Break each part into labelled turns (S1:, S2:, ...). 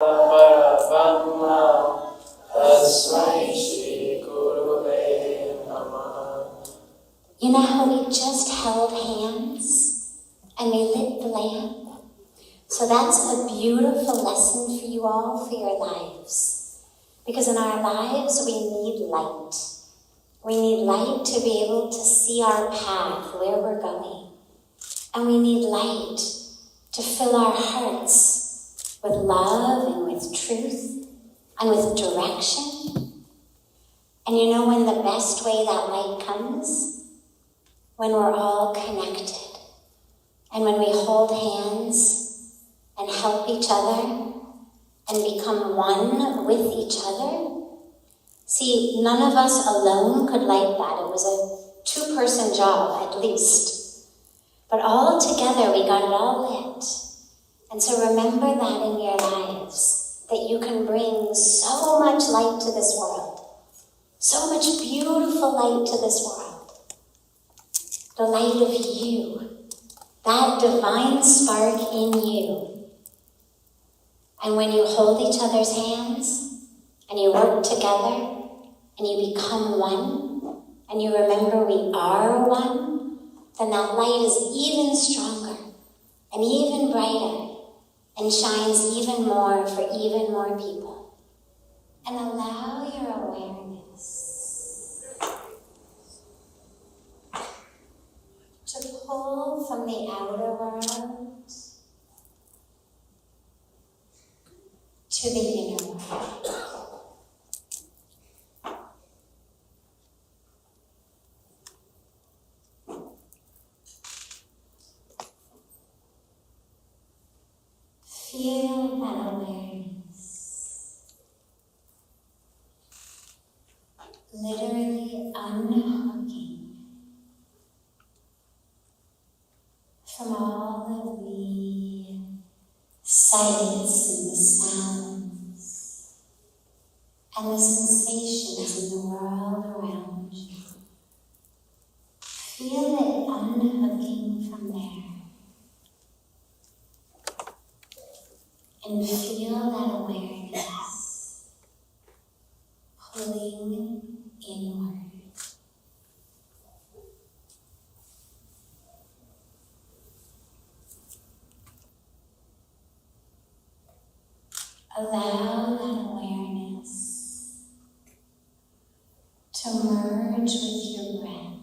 S1: Parabrahma Tasmai Shri Gurave Namaha.
S2: You know how we just held hands and we lit the lamp? So that's a beautiful lesson for you all for your lives. Because in our lives we need light. We need light to be able to see our path, where we're going. And we need light to fill our hearts with love and with truth and with direction. And you know when the best way that light comes? When we're all connected. And when we hold hands and help each other and become one with each other. See, none of us alone could light that. It was a two-person job at least. But all together we got it all lit. And so remember that in your lives, that you can bring so much light to this world. So much beautiful light to this world. The light of you. That divine spark in you. And when you hold each other's hands, and you work together, and you become one, and you remember we are one, then that light is even stronger, and even brighter, and shines even more for even more people. And allow your awareness to pull from the outer world to the inner world. Feel that awareness. Literally unhooking from all of the sights and the sounds and the sensations in the world around you. Feel it unhooking from there. And feel that awareness pulling inward. Allow that awareness to merge with your breath.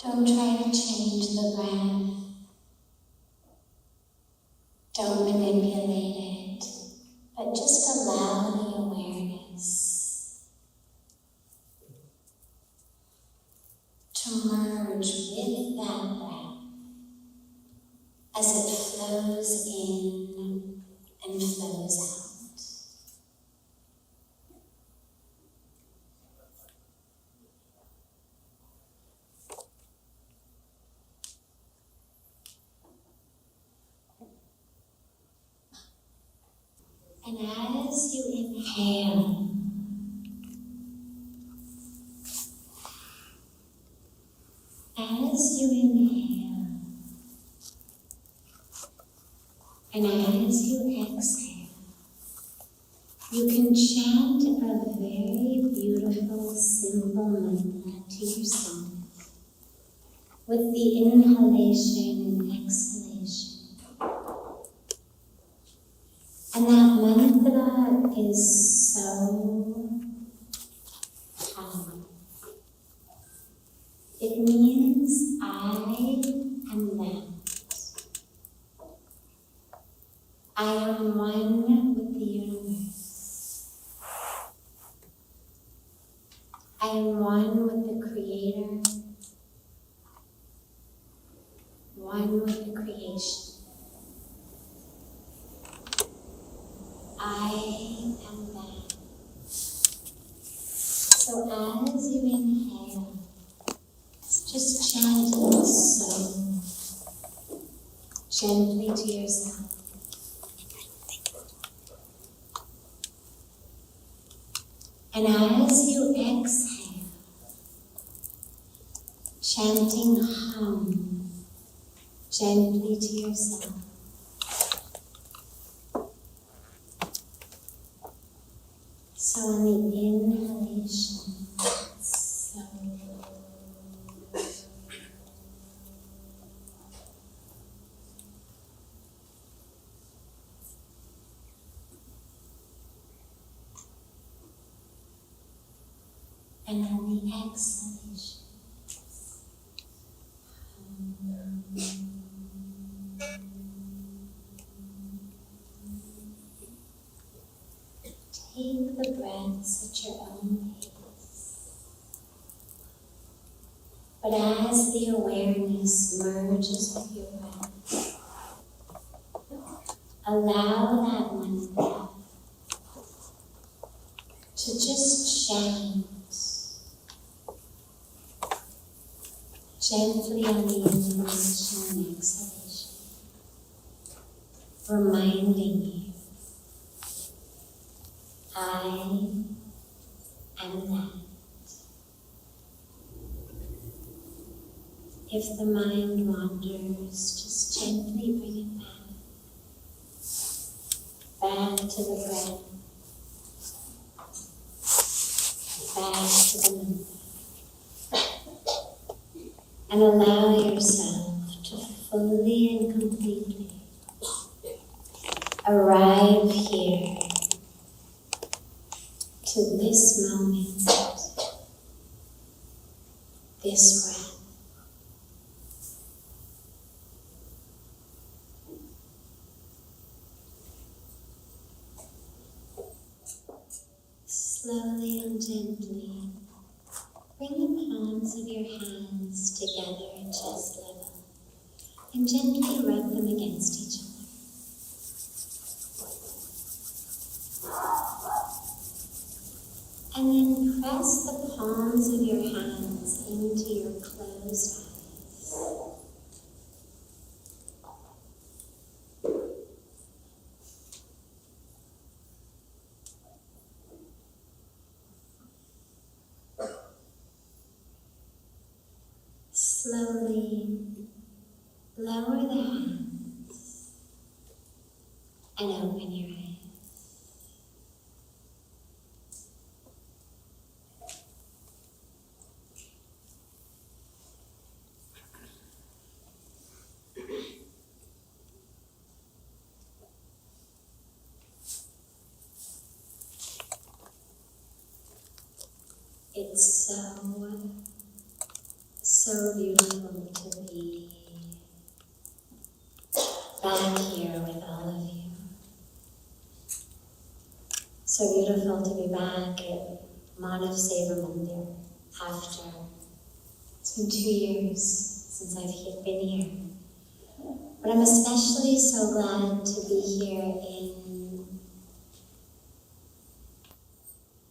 S2: Don't try to change the breath. Don't manipulate it, but just allow the awareness to merge with that breath as it flows in and flows out. And as you inhale, and as you exhale, you can chant a very beautiful, simple mantra to yourself with the inhalation and exhalation. And that mantra is so powerful. It means I am that. I am one with the universe. I am one with the Creator, one with the creation. I am that. So as you inhale, just chant it so gently to yourself. And as you exhale, chanting hum gently to yourself. So on the inhalation, so and on the exhalation, take the breaths at your own pace. But as the awareness merges with your breath, allow that one breath to just chant gently on the inhalation and exhalation, reminding you, I am that. If the mind wanders, just gently bring it back to the breath, back to the movement. And allow yourself to fully and completely arrive here to this moment, this breath. Slowly and gently, bring the palms of your hands together at chest level and gently rub them against each other. And then press the palms of your hands into your closed eyes. Slowly lower the hands and open your eyes. It's so beautiful to be back here with all of you. So beautiful to be back at Manav Seva Mandir after it's been 2 years since I've been here. But I'm especially so glad to be here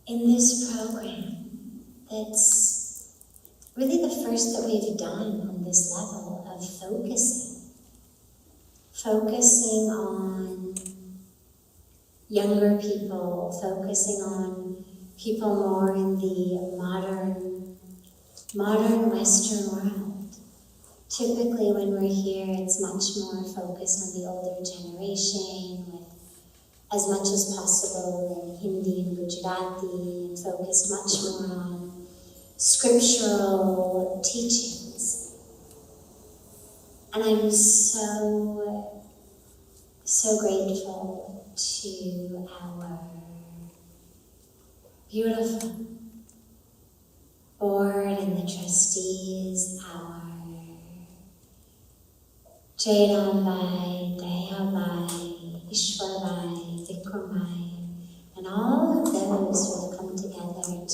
S2: in this program that's really the first that we've done on this level of focusing on younger people, focusing on people more in the modern Western world. Typically when we're here, it's much more focused on the older generation, with as much as possible in Hindi and Gujarati, and focused much more on scriptural teachings. And I'm so grateful to our beautiful board and the trustees, our Jairambai, Dayabai, Ishwarbai, Vikrambai, and all of those who have come together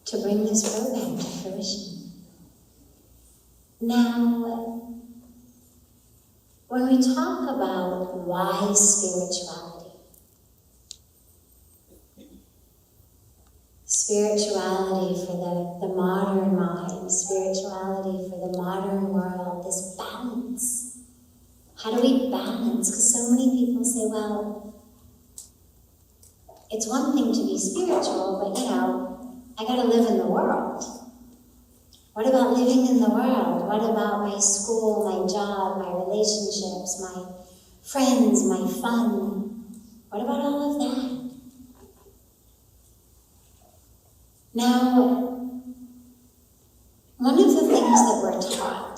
S2: to bring this program to fruition. Now, when we talk about why spirituality for the modern mind, spirituality for the modern world, is balance. How do we balance? Because so many people say, well, it's one thing to be spiritual, but I gotta live in the world. What about living in the world? What about my school, my job, my relationships, my friends, my fun? What about all of that? Now, one of the things that we're taught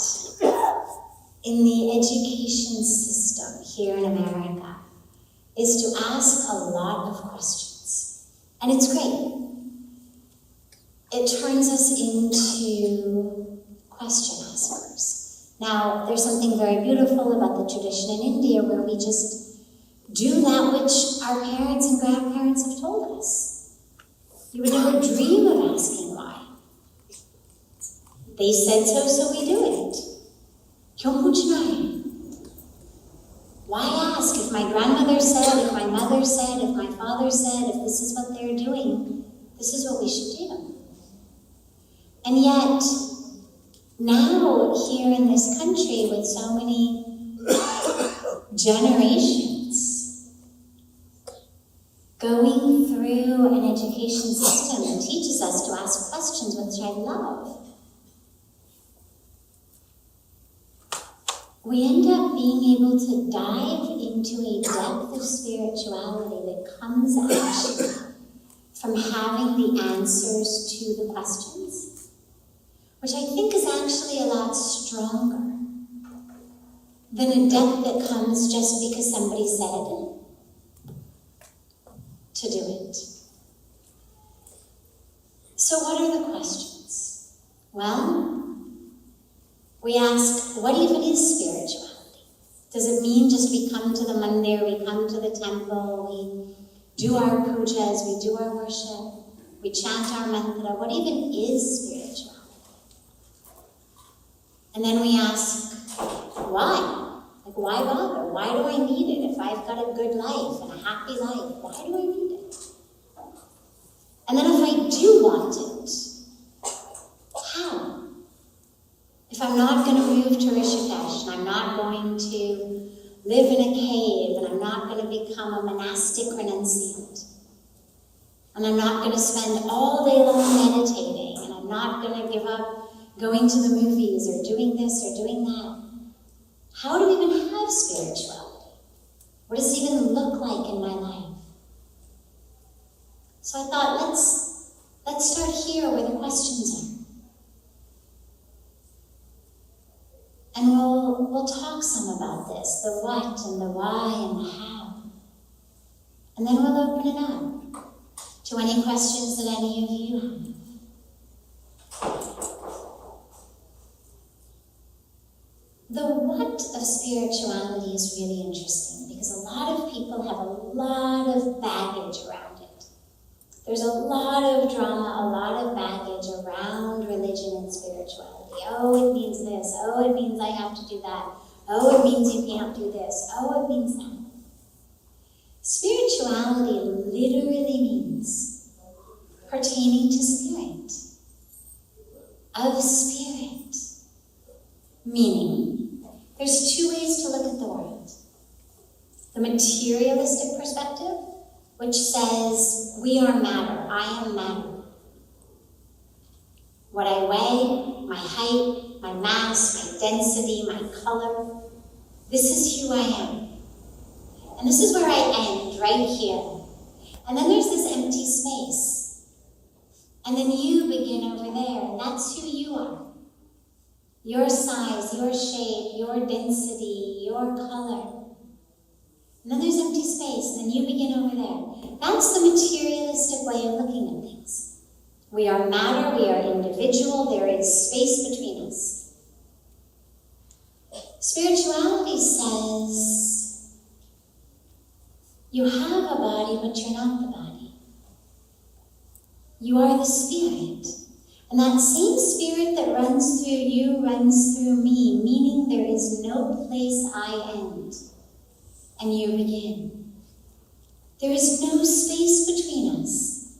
S2: in the education system here in America is to ask a lot of questions. And it's great. It turns us into question askers. Now, there's something very beautiful about the tradition in India where we just do that which our parents and grandparents have told us. You would never dream of asking why. They said so, so we do it. Kyun puchna hai? Why ask? If my grandmother said, if my mother said, if my father said, if this is what they're doing, this is what we should do. And yet, now here in this country with so many generations going through an education system that teaches us to ask questions, which I love, we end up being able to dive into a depth of spirituality that comes actually from having the answers to the questions, which I think is actually a lot stronger than a depth that comes just because somebody said to do it. So what are the questions? Well, we ask, what even is spirituality? Does it mean just we come to the mandir, we come to the temple, we do our pujas, we do our worship, we chant our mantra? What even is spirituality? And then we ask, why? Like, why bother? Why do I need it? If I've got a good life and a happy life, why do I need it? And then if I do want it, how? If I'm not going to move to Rishikesh, and I'm not going to live in a cave, and I'm not going to become a monastic renunciant, and I'm not going to spend all day long meditating, and I'm not going to give up going to the movies, or doing this, or doing that, how do we even have spirituality? What does it even look like in my life? So I thought, let's start here where the questions are. And we'll talk some about this, the what and the why and the how. And then we'll open it up to any questions that any of you have. The what of spirituality is really interesting because a lot of people have a lot of baggage around it. There's a lot of drama, a lot of baggage around religion and spirituality. Oh, it means this. Oh, it means I have to do that. Oh, it means you can't do this. Oh, it means that. Spirituality literally means pertaining to spirit, of spirit. Meaning, there's two ways to look at the world. The materialistic perspective, which says we are matter, I am matter. What I weigh, my height, my mass, my density, my color, this is who I am. And this is where I end, right here. And then there's this empty space. And then you begin over there, and that's who you are. Your size, your shape, your density, your color. And then there's empty space, and then you begin over there. That's the materialistic way of looking at things. We are matter, we are individual, there is space between us. Spirituality says, you have a body, but you're not the body. You are the spirit. And that same spirit that runs through you runs through me, meaning there is no place I end and you begin. There is no space between us.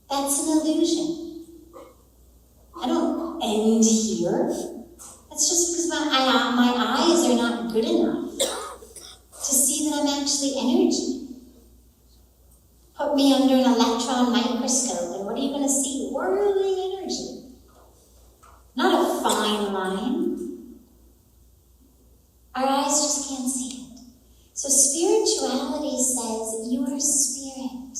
S2: That's an illusion. I don't end here. That's just because my eyes are not good enough to see that I'm actually energy. Put me under an electron microscope, and what are you going to see? Whirling energy. fine line, our eyes just can't see it. So spirituality says you are spirit.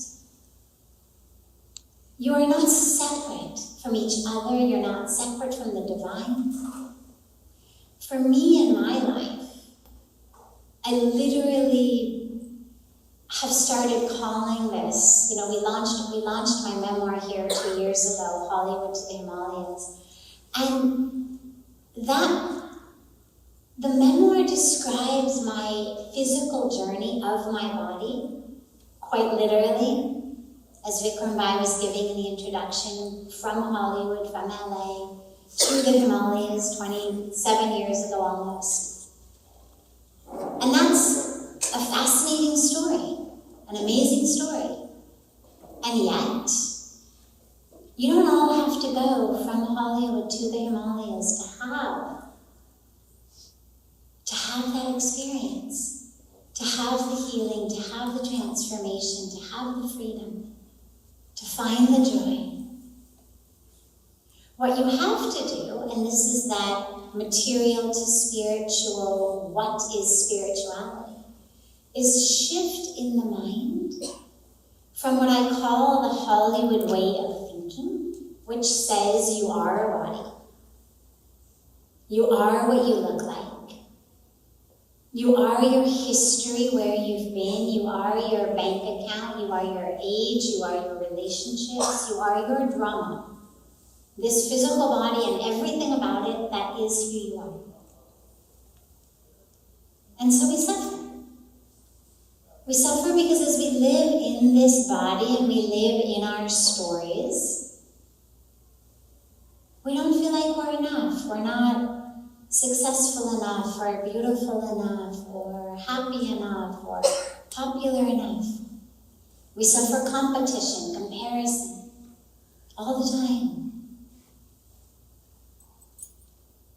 S2: You are not separate from each other. You're not separate from the divine. For me in my life, I literally have started calling this, we launched my memoir here 2 years ago, Hollywood to the Himalayas. And the memoir describes my physical journey of my body, quite literally, as Vikram Bhai was giving in the introduction, from Hollywood, from LA, to the Himalayas 27 years ago almost. And that's a fascinating story, an amazing story. And yet, you don't all have to go from Hollywood to the Himalayas to have that experience, to have the healing, to have the transformation, to have the freedom, to find the joy. What you have to do, and this is that material to spiritual, what is spirituality, is shift in the mind from what I call the Hollywood way of thinking, which says you are a body. You are what you look like. You are your history, where you've been. You are your bank account. You are your age. You are your relationships. You are your drama. This physical body and everything about it, that is who you are. And so we suffer. We suffer because as we live in this body and we live in our stories, we don't feel like we're enough. We're not successful enough, or beautiful enough, or happy enough, or popular enough. We suffer competition, comparison, all the time.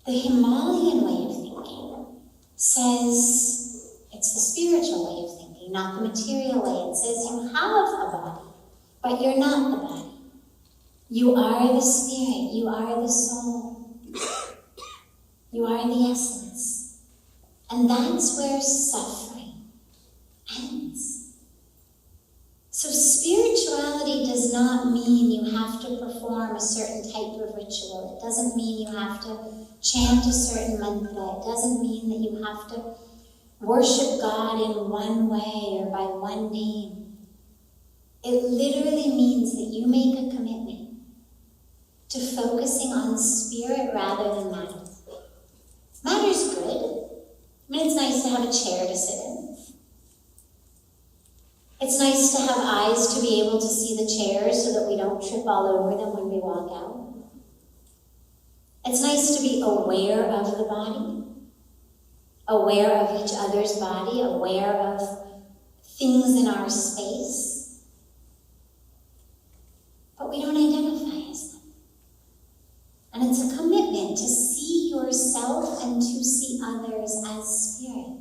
S2: The Himalayan way of thinking says, it's the spiritual way of thinking, not the material way. It says you have a body, but you're not the body. You are the spirit, you are the soul. You are the essence. And that's where suffering ends. So spirituality does not mean you have to perform a certain type of ritual. It doesn't mean you have to chant a certain mantra. It doesn't mean that you have to worship God in one way or by one name. It literally means that you make a commitment to focusing on spirit rather than matter. Matter's good. It's nice to have a chair to sit in. It's nice to have eyes to be able to see the chairs so that we don't trip all over them when we walk out. It's nice to be aware of the body, aware of each other's body, aware of things in our space. But we don't identify as them. And it's a commitment to see yourself and to see others as spirit,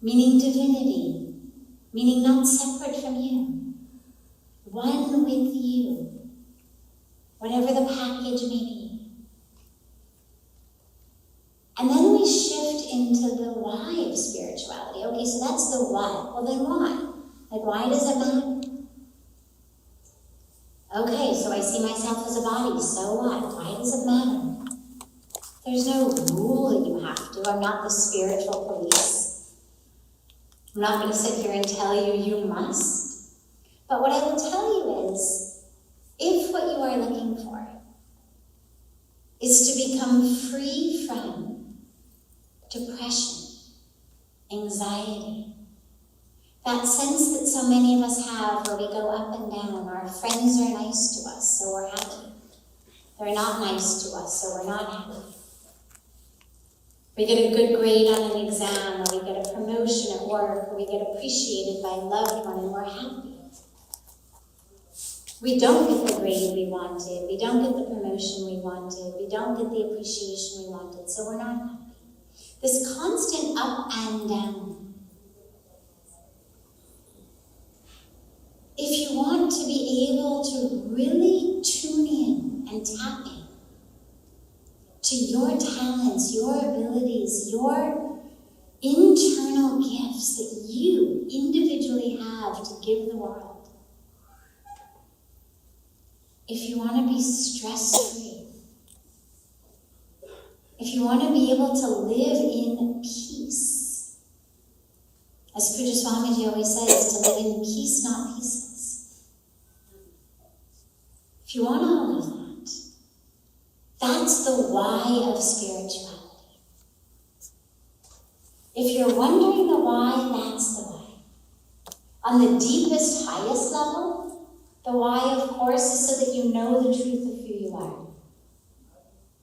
S2: meaning divinity, meaning not separate from you, one with you, whatever the package may be. And then we shift into the why of spirituality. Okay, so that's the what. Well, then why? Like, why does it matter? Okay, so I see myself as a body, so what? Why does it matter? There's no rule that you have to. I'm not the spiritual police. I'm not going to sit here and tell you, you must. But what I will tell you is, if what you are looking for is to become free from depression, anxiety, that sense that so many of us have where we go up and down, our friends are nice to us, so we're happy. They're not nice to us, so we're not happy. We get a good grade on an exam, or we get a promotion at work, or we get appreciated by a loved one, and we're happy. We don't get the grade we wanted, we don't get the promotion we wanted, we don't get the appreciation we wanted, so we're not happy. This constant up and down. If you want to be able to really tune in and tap in to your talents, your abilities, your internal gifts that you individually have to give the world. If you want to be stress-free, if you want to be able to live in peace, as Puja Swamiji always says, to live in peace, not pieces. If you want all of that, that's the why of spirituality. If you're wondering the why, that's the why. On the deepest, highest level, the why, of course, is so that you know the truth of who you are.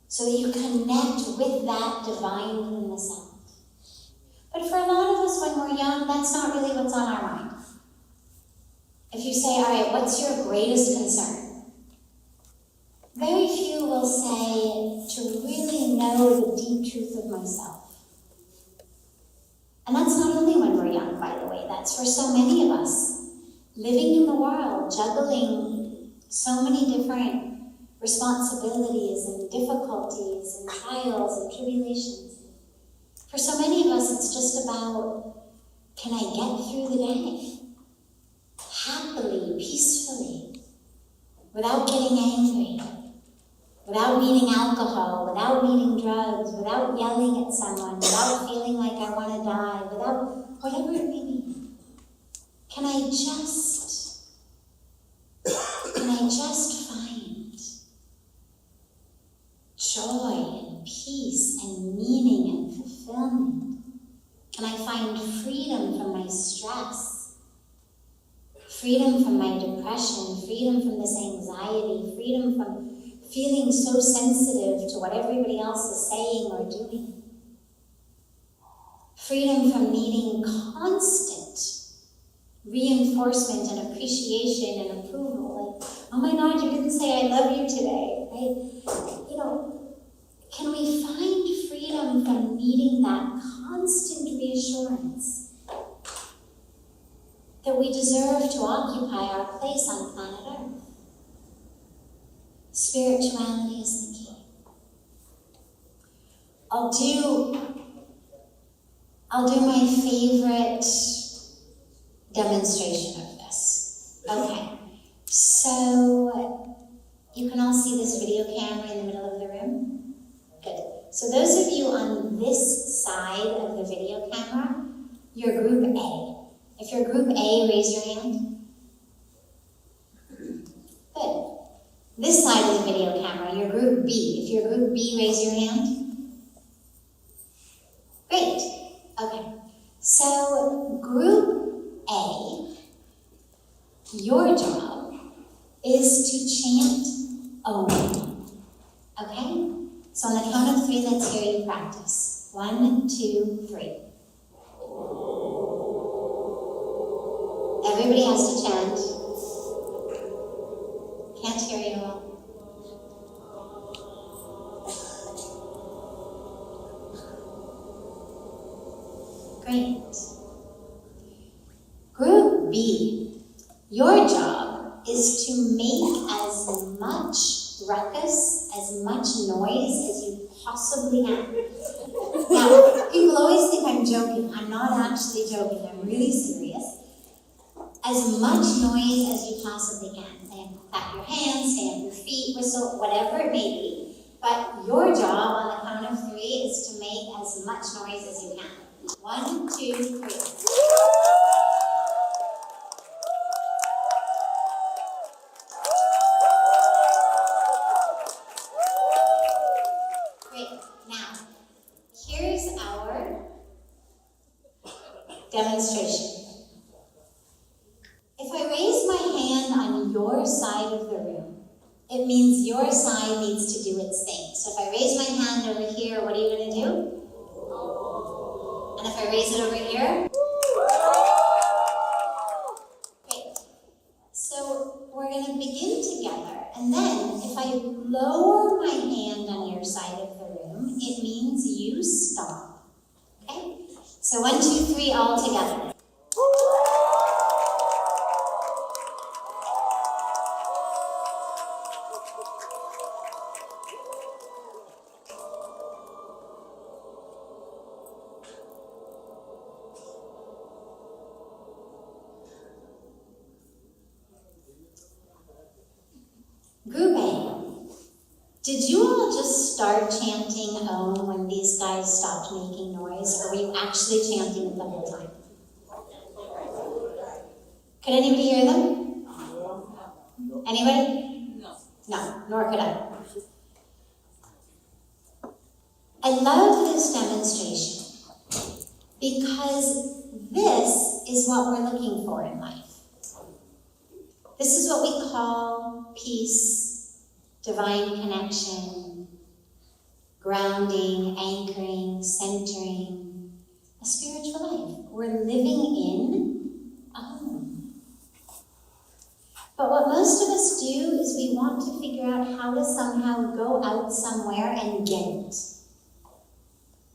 S2: So that you connect with that divine within the self. But for a lot of us, when we're young, that's not really what's on our mind. If you say, all right, what's your greatest concern? Very few will say, to really know the deep truth of myself. And that's not only when we're young, by the way. That's for so many of us. Living in the world, juggling so many different responsibilities and difficulties and trials and tribulations. For so many of us, it's just about, can I get through the day? Happily, peacefully, without getting angry, without needing alcohol, without needing drugs, without yelling at someone, without feeling like I want to die, without whatever it may be. Can I just find joy and peace and meaning and fulfillment? Can I find freedom from my stress? Freedom from my depression, freedom from this anxiety, freedom from feeling so sensitive to what everybody else is saying or doing. Freedom from needing constant reinforcement and appreciation and approval. Like, oh my God, you didn't say I love you today, right? Can we find freedom from needing that constant reassurance that we deserve to occupy our place on planet Earth? Spirituality is the key. I'll do my favorite demonstration of this. Okay, so you can all see this video camera in the middle of the room? Good. So those of you on this side of the video camera, you're group A. If you're group A, raise your hand. Good. This side of the video camera, you're group B. If you're group B, raise your hand. Great. Okay. So group A, your job is to chant Om. Okay? So on the count of 3, let's hear you practice. 1, 2, 3. Everybody has to chant. Can't hear you all. Great. Group B, your job is to make as much ruckus, as much noise as you possibly can. Now, people always think I'm joking. I'm not actually joking. I'm really serious. As much noise as you possibly can. Clap your hands, stamp your feet, whistle, whatever it may be. But your job on the count of 3 is to make as much noise as you can. 1, 2, 3. Great. Now, here's our demonstration. If I raise my hand on your side of the room, it means your side needs to do its thing. So if I raise my hand over here, what are you going to do? And if I raise it over here? Great. So we're going to begin together. And then if I lower my hand on your side of the room, it means you stop. Okay? So 1, 2, 3, all together. Did you all just start chanting Om when these guys stopped making noise, or were you actually chanting it the whole time? Could anybody hear them? Anybody? No, nor could I. I love this demonstration because this is what we're looking for in life. This is what we call peace, divine connection, grounding, anchoring, centering, a spiritual life. We're living in a home. But what most of us do is we want to figure out how to somehow go out somewhere and get it.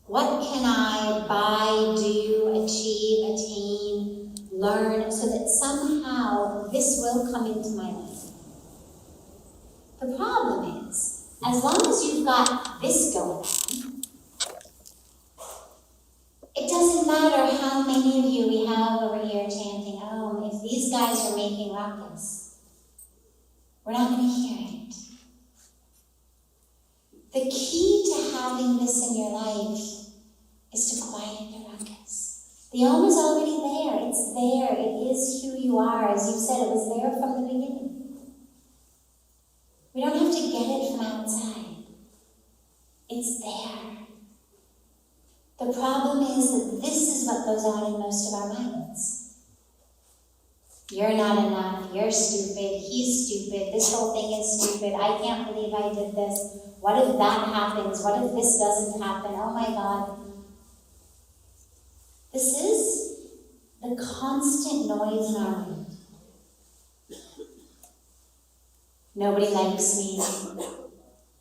S2: What can I buy, do, achieve, attain, learn, so that somehow this will come into my life? The problem is, as long as you've got this going on, it doesn't matter how many of you we have over here chanting Om, if these guys are making ruckus, we're not going to hear it. The key to having this in your life is to quiet the ruckus. The Om is already there. It's there. It is who you are. As you said, it was there from the beginning. We don't have to get it from outside. It's there. The problem is that this is what goes on in most of our minds. You're not enough. You're stupid. He's stupid. This whole thing is stupid. I can't believe I did this. What if that happens? What if this doesn't happen? Oh my God. This is the constant noise in our mind. Nobody likes me.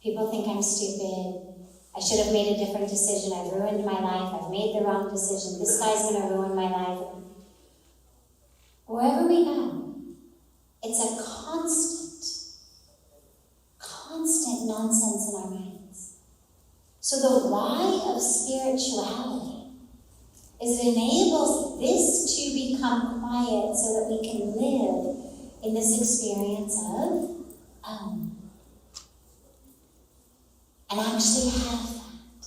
S2: People think I'm stupid. I should have made a different decision. I've ruined my life. I've made the wrong decision. This guy's going to ruin my life. Wherever we go, it's a constant nonsense in our minds. So the why of spirituality is it enables this to become quiet so that we can live in this experience of and actually have that.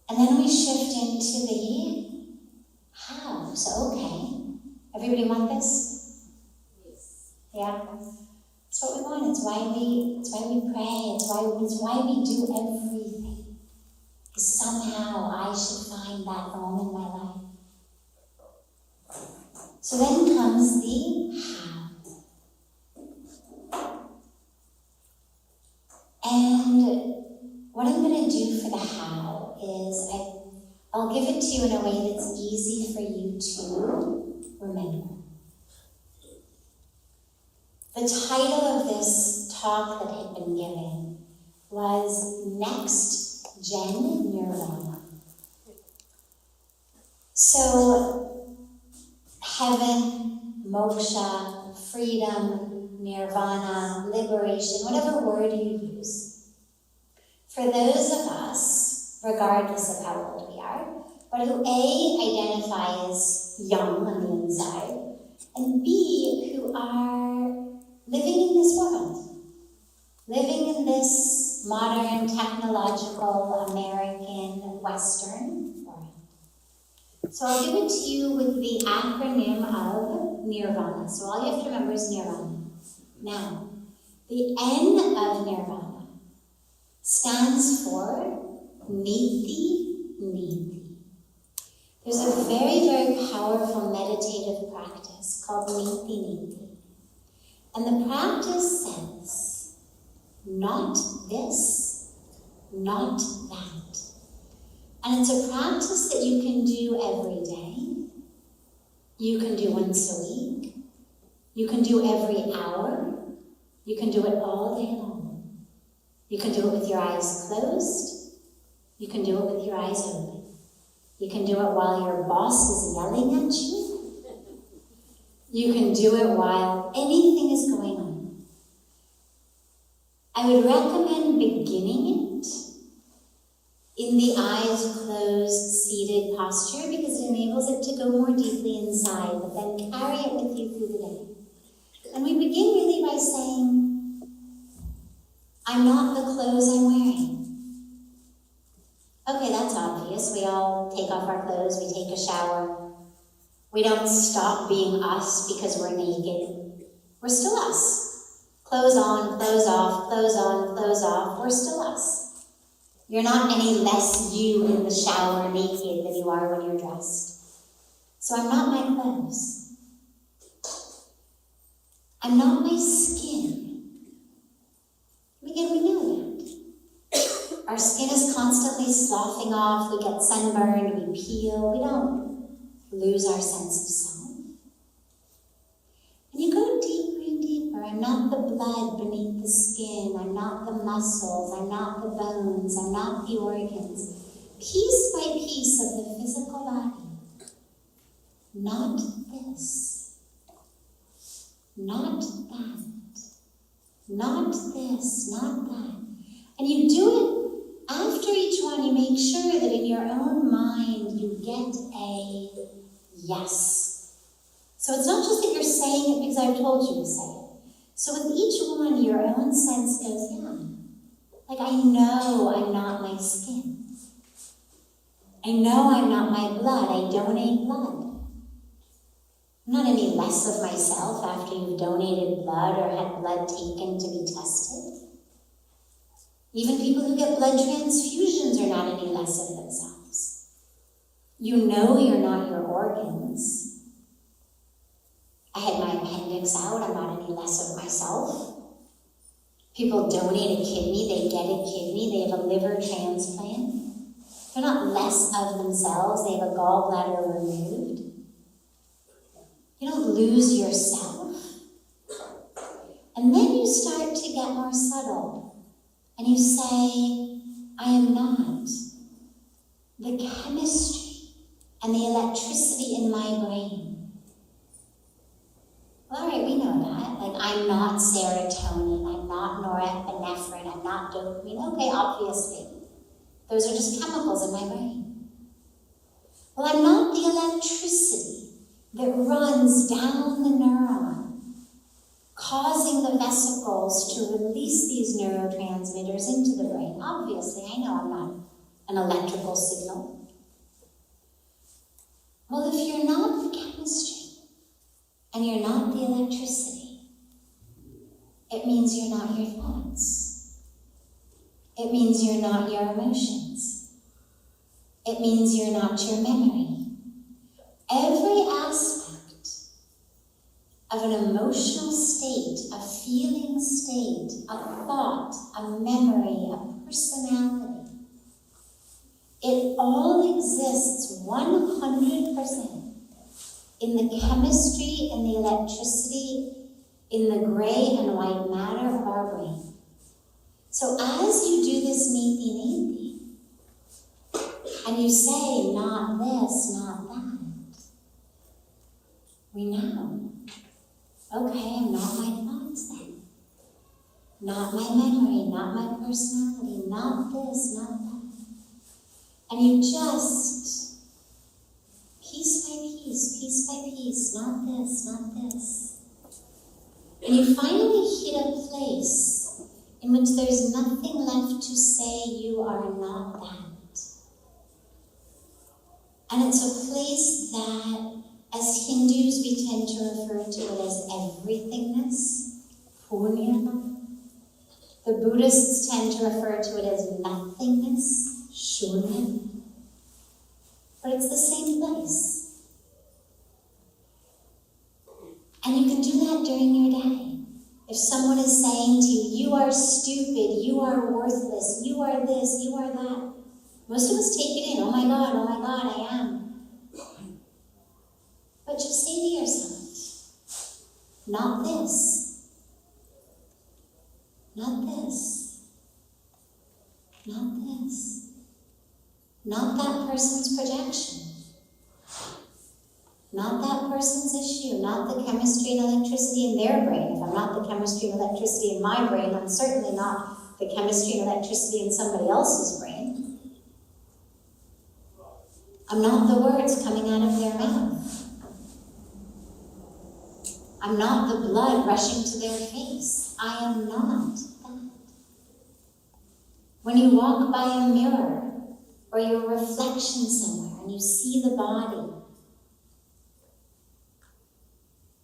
S2: And then we shift into the how. So, okay, everybody want this? Yes. Yeah? It's what we want. It's why we pray. It's why we do everything. Because somehow I should find that home in my life. So then comes the how. And what I'm going to do for the how is I'll give it to you in a way that's easy for you to remember. The title of this talk that had been given was Next Gen Nirvana. So, heaven, moksha, freedom, nirvana, liberation, whatever word you use. For those of us, regardless of how old we are, but who A, identify as young on the inside, and B, who are living in this world, living in this modern, technological, American, Western world. So I'll give it to you with the acronym of Nirvana. So all you have to remember is Nirvana. Now, the N of Nirvana stands for Niti. There's a very, very powerful meditative practice called Niti. And the practice says, not this, not that. And it's a practice that you can do every day. You can do once a week. You can do every hour. You can do it all day long. You can do it with your eyes closed. You can do it with your eyes open. You can do it while your boss is yelling at you. You can do it while anything is going on. I would recommend beginning it in the eyes closed, seated posture because it enables it to go more deeply inside, but then carry it with you through the day. And we begin really by saying, I'm not the clothes I'm wearing. Okay, that's obvious. We all take off our clothes, we take a shower. We don't stop being us because we're naked. We're still us. Clothes on, clothes off, clothes on, clothes off. We're still us. You're not any less you in the shower naked than you are when you're dressed. So I'm not my clothes. I'm not my skin. Again, we know that. Our skin is constantly sloughing off. We get sunburned, we peel. We don't lose our sense of self. And you go deeper and deeper. I'm not the blood beneath the skin. I'm not the muscles. I'm not the bones. I'm not the organs. Piece by piece of the physical body. Not this. Not that. Not this. Not that. And you do it after each one. You make sure that in your own mind you get a yes. So it's not just that you're saying it because I've told you to say it. So with each one, your own sense goes, yeah. Like, I know I'm not my skin. I know I'm not my blood. I donate blood. I'm not any less of myself after you've donated blood or had blood taken to be tested. Even people who get blood transfusions are not any less of themselves. You know you're not your organs. I had my appendix out, I'm not any less of myself. People donate a kidney, they get a kidney, they have a liver transplant. They're not less of themselves, they have a gallbladder removed. You don't lose yourself. And then you start to get more subtle. And you say, I am not the chemistry and the electricity in my brain. Well, all right, we know that. Like, I'm not serotonin, I'm not norepinephrine, I'm not dopamine. Okay, obviously. Those are just chemicals in my brain. Well, I'm not the electricity that runs down the neuron, causing the vesicles to release these neurotransmitters into the brain. Obviously, I know I'm not an electrical signal. Well, if you're not the chemistry and you're not the electricity, it means you're not your thoughts. It means you're not your emotions. It means you're not your memory. Every aspect of an emotional state, a feeling state, a thought, a memory, a personality, it all exists 100% in the chemistry and the electricity, in the gray and white matter of our brain. So as you do this neaty, and you say, not this, not that, we know, okay, I'm not my thoughts then. Not my memory, not my personality, not this, not that. And you just, piece by piece, not this, not this. And you finally hit a place in which there's nothing left to say you are not that. And it's a place that, as Hindus, we tend to refer to it as everythingness, punyana. The Buddhists tend to refer to it as nothingness, shunya. But it's the same place. And you can do that during your day. If someone is saying to you, you are stupid, you are worthless, you are this, you are that, most of us take it in, oh my God, I am. But just say to yourself, not this, not this, not this, not that person's projection, not that person's issue, not the chemistry and electricity in their brain. If I'm not the chemistry and electricity in my brain, I'm certainly not the chemistry and electricity in somebody else's brain. I'm not the words coming out of their mouth. I'm not the blood rushing to their face. I am not that. When you walk by a mirror or your reflection somewhere and you see the body,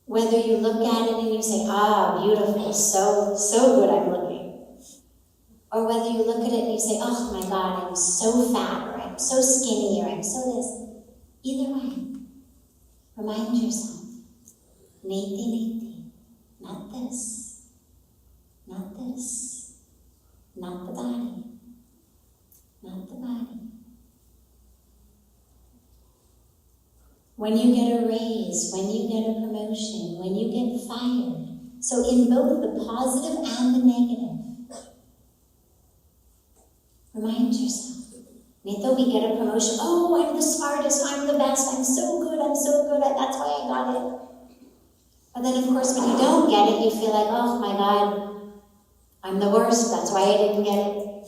S2: whether you look at it and you say, ah, beautiful, so good I'm looking. Or whether you look at it and you say, oh my God, I'm so fat, or I'm so skinny, or I'm so this. Either way, remind yourself, neti neti, not this, not this, not the body, not the body. When you get a raise, when you get a promotion, when you get fired. So in both the positive and the negative, remind yourself. Neither we get a promotion, oh, I'm the smartest, I'm the best, I'm so good, that's why I got it. But then of course when you don't get it, you feel like, oh my God, I'm the worst, that's why I didn't get it.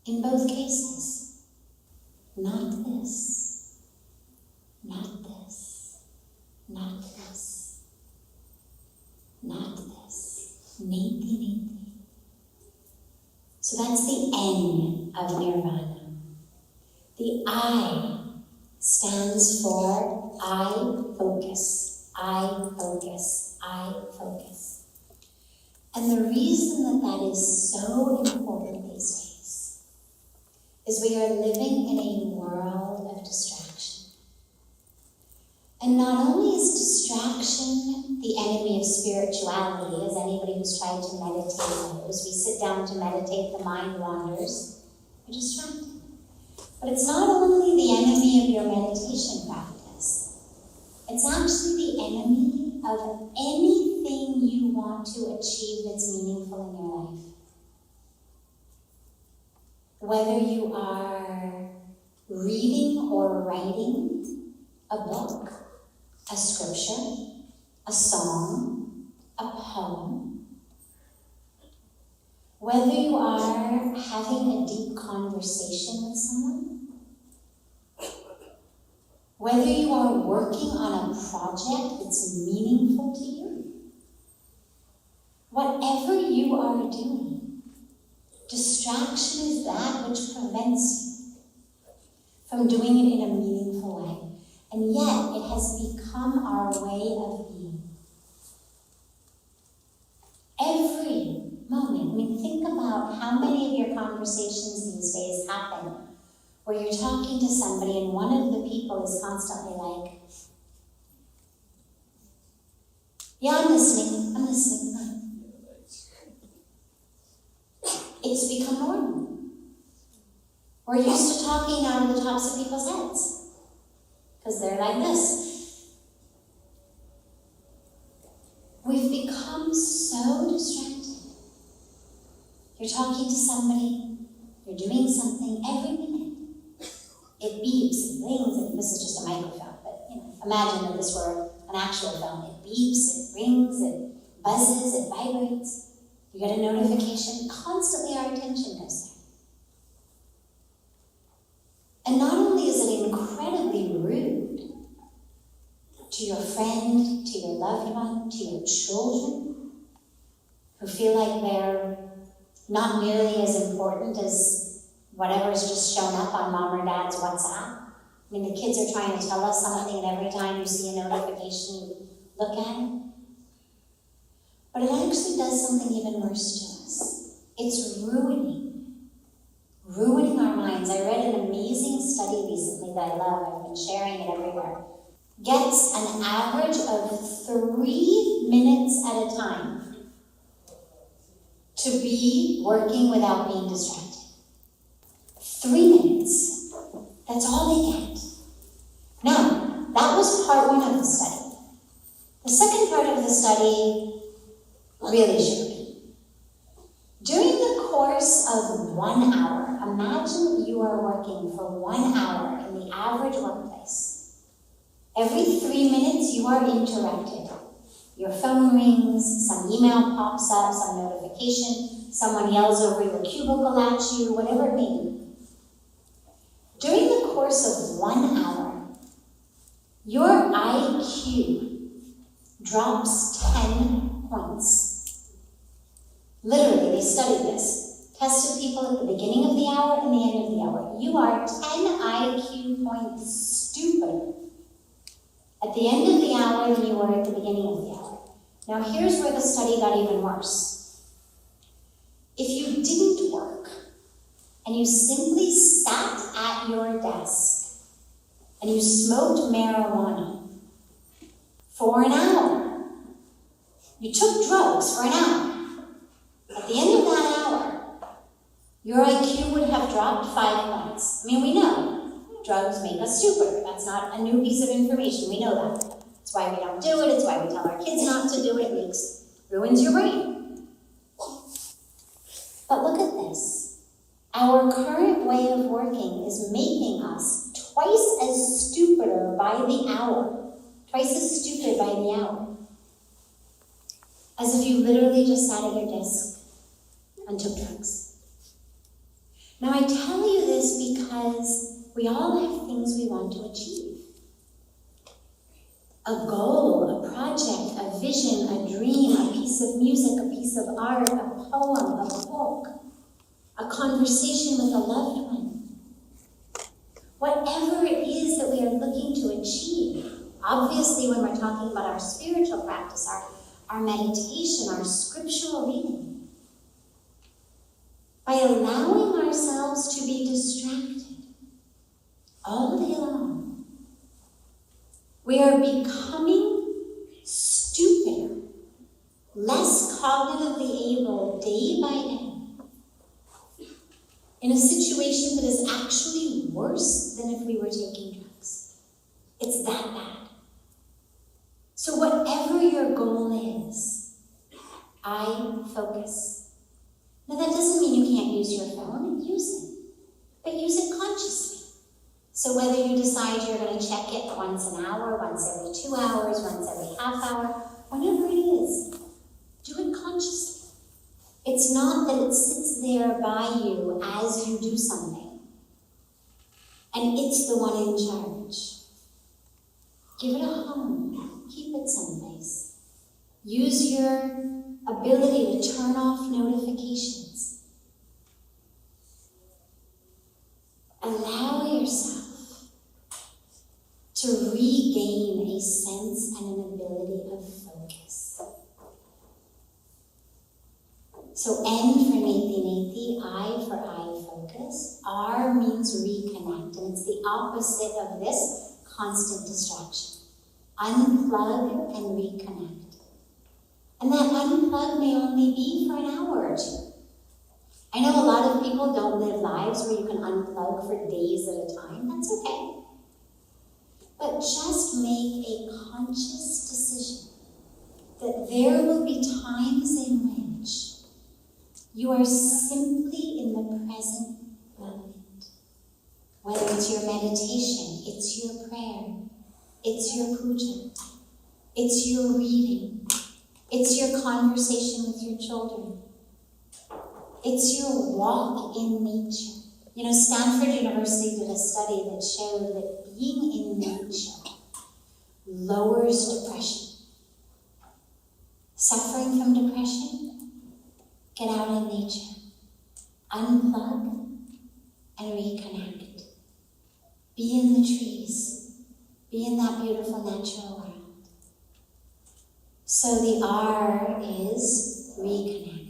S2: In both cases, not this, not this, not this, not this, neti neti. So that's the N of Nirvana. The I stands for I focus, I focus, I focus. And the reason that is so important these days is we are living in a world of distraction. And not only is distraction the enemy of spirituality, as anybody who's tried to meditate knows, we sit down to meditate, the mind wanders, you're distracted. But it's not only the enemy of your meditation practice, it's actually the enemy of anything you want to achieve that's meaningful in your life. Whether you are reading or writing a book, a scripture, a song, a poem, whether you are having a deep conversation with someone, whether you are working on a project that's meaningful to you, whatever you are doing, distraction is that which prevents you from doing it in a meaningful way. And yet, it has become our way of being. Every moment, think about how many of your conversations these days happen where you're talking to somebody and one of the people is constantly like, yeah, I'm listening. It's become normal. We're used to talking out of the tops of people's heads because they're like this. We've become so distracted. You're talking to somebody, you're doing something every minute. It beeps, it blings, and this is just a microphone, but imagine that this were an actual phone. It beeps, it rings, it buzzes, it vibrates. You get a notification, constantly our attention goes there. And not only is it incredibly rude to your friend, to your loved one, to your children, who feel like they're not nearly as important as whatever's just shown up on mom or dad's WhatsApp. The kids are trying to tell us something, and every time you see a notification, you look at it. But it actually does something even worse to us. It's ruining our minds. I read an amazing study recently that I love. I've been sharing it everywhere. Gets an average of 3 minutes at a time to be working without being distracted. 3 minutes. That's all they get. Now, that was part one of the study. The second part of the study really shook me. During the course of 1 hour, imagine you are working for 1 hour in the average workplace. Every 3 minutes you are interrupted. Your phone rings, some email pops up, some notification, someone yells over your cubicle at you, whatever it may be. During the course of 1 hour, your IQ drops 10 points. Literally, they studied this. Tested people at the beginning of the hour and the end of the hour. You are 10 IQ points stupider at the end of the hour than you were at the beginning of the hour. Now here's where the study got even worse. If you didn't work and you simply sat at your desk and you smoked marijuana for an hour, you took drugs for an hour, at the end of that hour, your IQ would have dropped 5 points. I mean, we know drugs make us stupider. That's not a new piece of information. We know that. It's why we don't do it. It's why we tell our kids not to do it. It ruins your brain. But look at this. Our current way of working is making us twice as stupider by the hour. Twice as stupid by the hour. As if you literally just sat at your desk and took drugs. Now I tell you this because we all have things we want to achieve. A goal, a project, a vision, a dream, a piece of music, a piece of art, a poem, a book, a conversation with a loved one. Whatever it is that we are looking to achieve. Obviously, when we're talking about our spiritual practice, our meditation, our scriptural reading, by allowing ourselves to be distracted all day long, we are becoming stupider, less cognitively able day by day, in a situation that is actually worse than if we were taking drugs. It's that bad. So whatever your goal is, I focus. Now that doesn't mean you can't use your phone, use it, but use it consciously. So whether you decide you're going to check it once an hour, once every 2 hours, once every half hour, whatever it is, do it consciously. It's not that it sits there by you as you do something, and it's the one in charge. Give it a home, keep it someplace. Use your ability to turn off notifications. Allow yourself to regain a sense and an ability of focus. So N for Neti, I for I focus. R means reconnect, and it's the opposite of this constant distraction. Unplug and reconnect. And that unplug may only be for an hour or two. I know a lot of people don't live lives where you can unplug for days at a time. That's okay. But just make a conscious decision that there will be times in which you are simply in the present moment. Whether it's your meditation, it's your prayer, it's your puja, it's your reading, it's your conversation with your children. It's your walk in nature. You know, Stanford University did a study that showed that being in nature lowers depression. Suffering from depression? Get out in nature. Unplug and reconnect. Be in the trees. Be in that beautiful natural world. So the R is reconnect.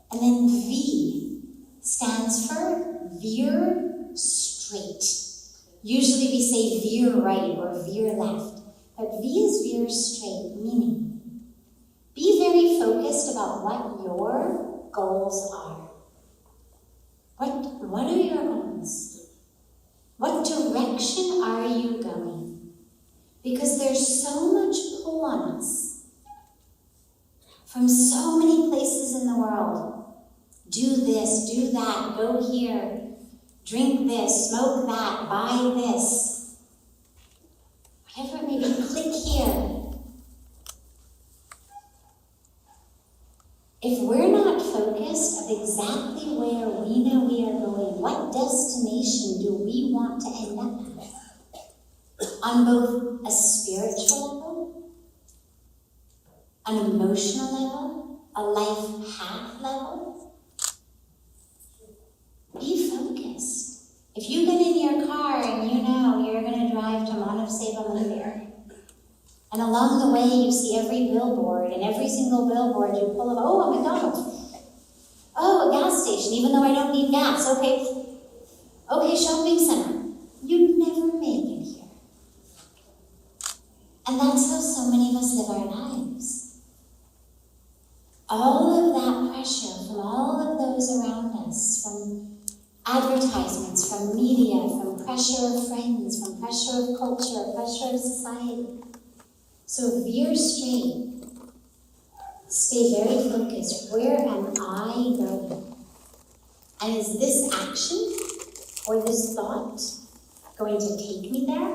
S2: And then V stands for veer straight. Usually we say veer right or veer left, but V is veer straight, meaning be very focused about what your goals are. What are your goals? What direction are you going? Because there's so much pull on us from so many places in the world. Do this, do that, go here, drink this, smoke that, buy this. Whatever it may be, click here. If we're not focused of exactly where we know we are going, what destination do we want to end up at? On both a spiritual level, an emotional level, a life path level, now you're going to drive to Manav Seva Mandir. And along the way, you see every billboard, and every single billboard you pull up, oh, a McDonald's. Oh, a gas station, even though I don't need gas. Okay, shopping center. You'd never make it here. And that's how so many of us live our lives. All of that pressure from all of those around us, from advertisements, from media, from pressure of friends, from pressure of culture, pressure of society. So veer straight. Stay very focused. Where am I going? And is this action or this thought going to take me there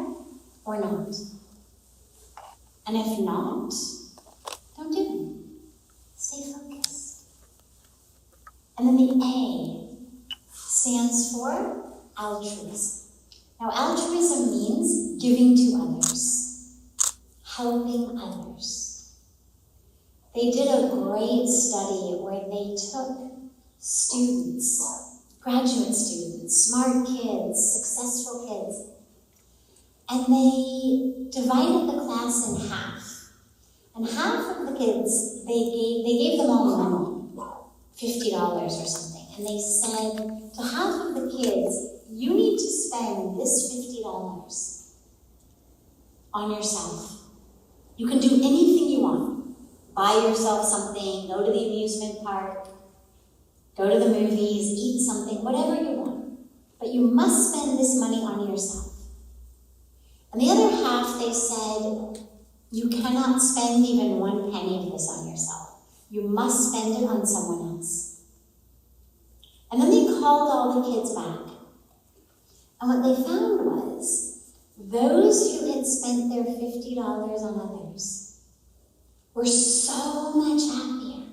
S2: or not? And if not, don't do it. Stay focused. And then the A stands for altruism. Now, altruism means giving to others, helping others. They did a great study where they took students, graduate students, smart kids, successful kids, and they divided the class in half. And half of the kids, they gave them all money, $50 or something. And they said to half of the kids, you need to spend this $50 on yourself. You can do anything you want. Buy yourself something, go to the amusement park, go to the movies, eat something, whatever you want. But you must spend this money on yourself. And the other half, they said, you cannot spend even 1 penny of this on yourself. You must spend it on someone else. And then they called all the kids back. And what they found was, those who had spent their $50 on others were so much happier.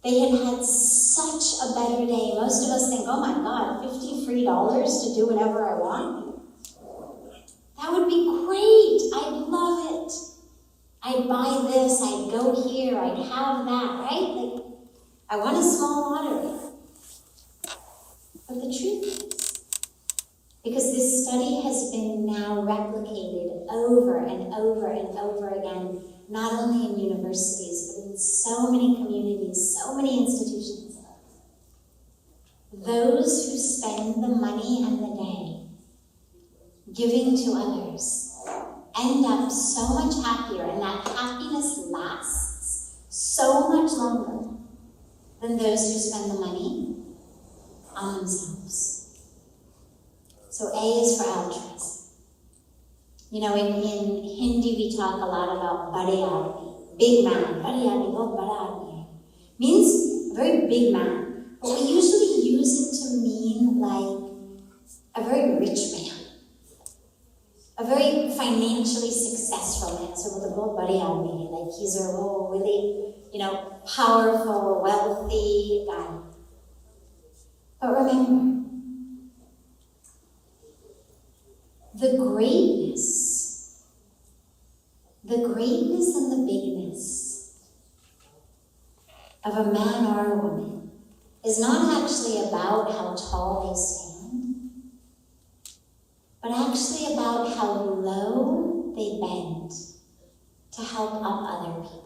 S2: They had had such a better day. Most of us think, oh my God, $50 free to do whatever I want? That would be great. I'd love it. I'd buy this, I'd go here, I'd have that, right? Like, I want a small lottery. But the truth is, because this study has been now replicated over and over and over again, not only in universities, but in so many communities, so many institutions. Those who spend the money and the day giving to others end up so much happier, and that happiness lasts so much longer than those who spend the money on themselves. So A is for altruism. You know, in Hindi we talk a lot about bade aadmi, big man, bade aadmi, bahut bada aadmi hai. Means a very big man, but we usually use it to mean like a very rich man. A very financially successful man, so with a bahut bade aadmi, like he's a really, powerful, wealthy guy. But remember, the greatness and the bigness of a man or a woman is not actually about how tall they stand, but actually about how low they bend to help up other people.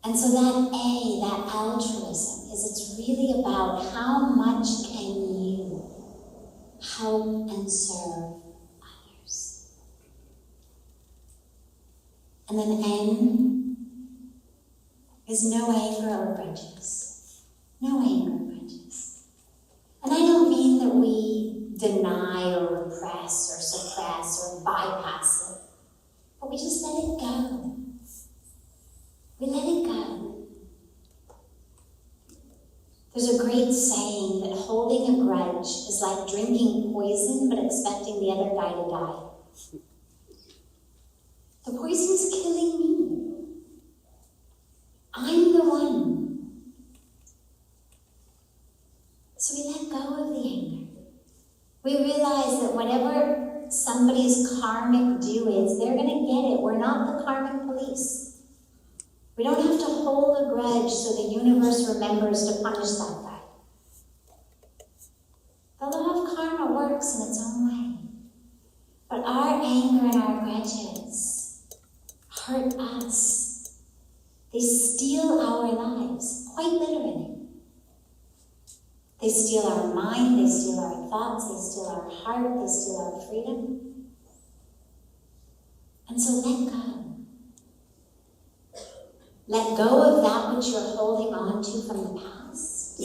S2: And so that altruism, it's really about how much can you help and serve others. And then N is no anger or grudges. No anger or grudges. And I don't mean that we deny or repress or suppress or bypass it, but we just let it go. We let it go. There's a great saying that holding a grudge is like drinking poison but expecting the other guy to die. The poison's killing me. I'm the one. So we let go of the anger. We realize that whatever somebody's karmic due is, they're going to get it. We're not the karmic police. We don't have to hold a grudge so the universe remembers to punish that guy. The law of karma works in its own way. But our anger and our grudges hurt us. They steal our lives, quite literally. They steal our mind, they steal our thoughts, they steal our heart, they steal our freedom. And so let go. Let go of that which you're holding on to from the past.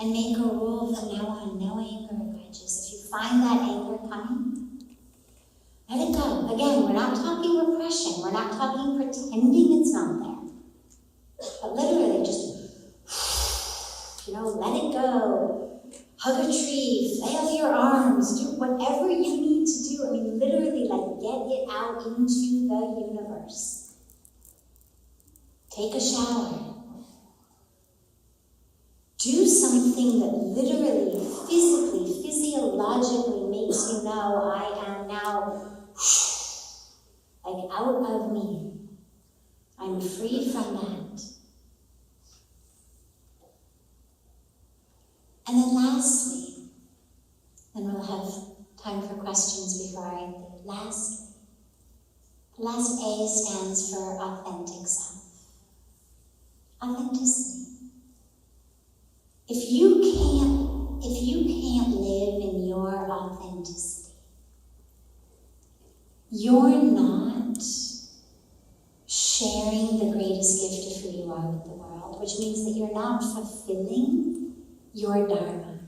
S2: And make a rule from now on, no anger or grudges. If you find that anger coming, let it go. Again, we're not talking repression. We're not talking pretending it's not there. But literally just, let it go. Hug a tree, flail your arms, do whatever you need to do. Literally, get it out into the universe. Take a shower. Do something that literally, physically, physiologically makes you know I am now out of me. I'm free from that. And then lastly, and we'll have time for questions before I end it. Lastly, the last A stands for authentic self. Authenticity. If you can't live in your authenticity, you're not sharing the greatest gift of who you are with the world, which means that you're not fulfilling your Dharma.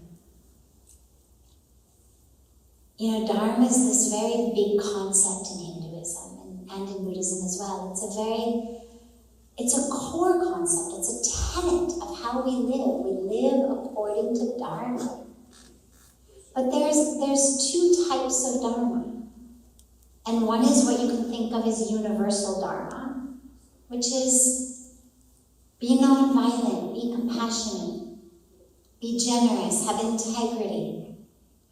S2: Dharma is this very big concept in Hinduism and in Buddhism as well. It's a core concept, it's a tenet of how we live. We live according to Dharma. But there's two types of Dharma. And one is what you can think of as universal Dharma, which is be nonviolent, be compassionate, be generous, have integrity,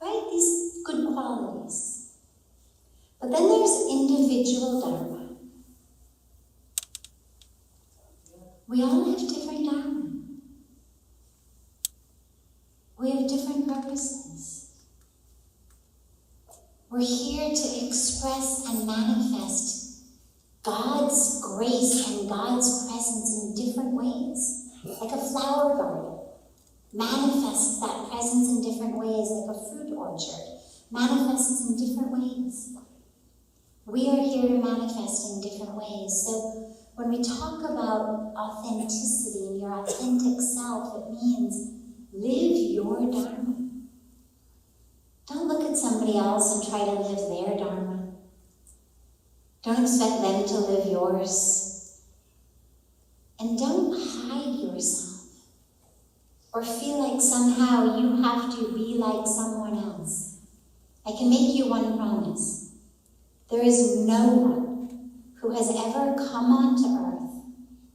S2: right? These good qualities. But then there's individual Dharma. We all have different Dharma. We have different purposes. We're here to express and manifest God's grace and God's presence in different ways. Like a flower garden manifests that presence in different ways, like a fruit orchard manifests in different ways. We are here to manifest in different ways. So when we talk about authenticity and your authentic self, it means live your Dharma. Don't look at somebody else and try to live their Dharma. Don't expect them to live yours. And don't hide yourself or feel like somehow you have to be like someone else. I can make you one promise. There is no one who has ever come onto earth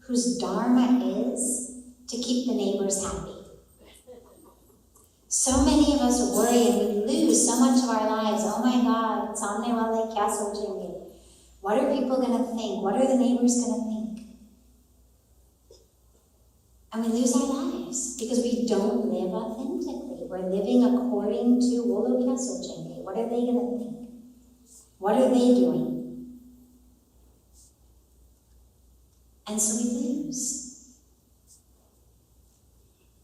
S2: whose Dharma is to keep the neighbors happy. So many of us worry and we lose so much of our lives. Oh my God, samne wale kya sochenge? What are people going to think? What are the neighbors going to think? And we lose our lives because we don't live authentically. We're living according to wolo kya sochenge. What are they going to think? What are they doing? And so we lose.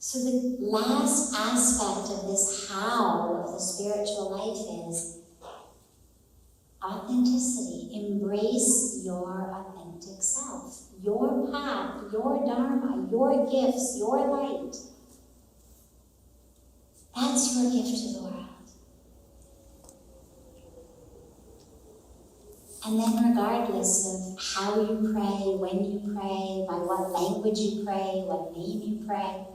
S2: So the last aspect of this how of the spiritual life is authenticity. Embrace your authentic self, your path, your Dharma, your gifts, your light. That's your gift to the world. And then regardless of how you pray, when you pray, by what language you pray, what name you pray,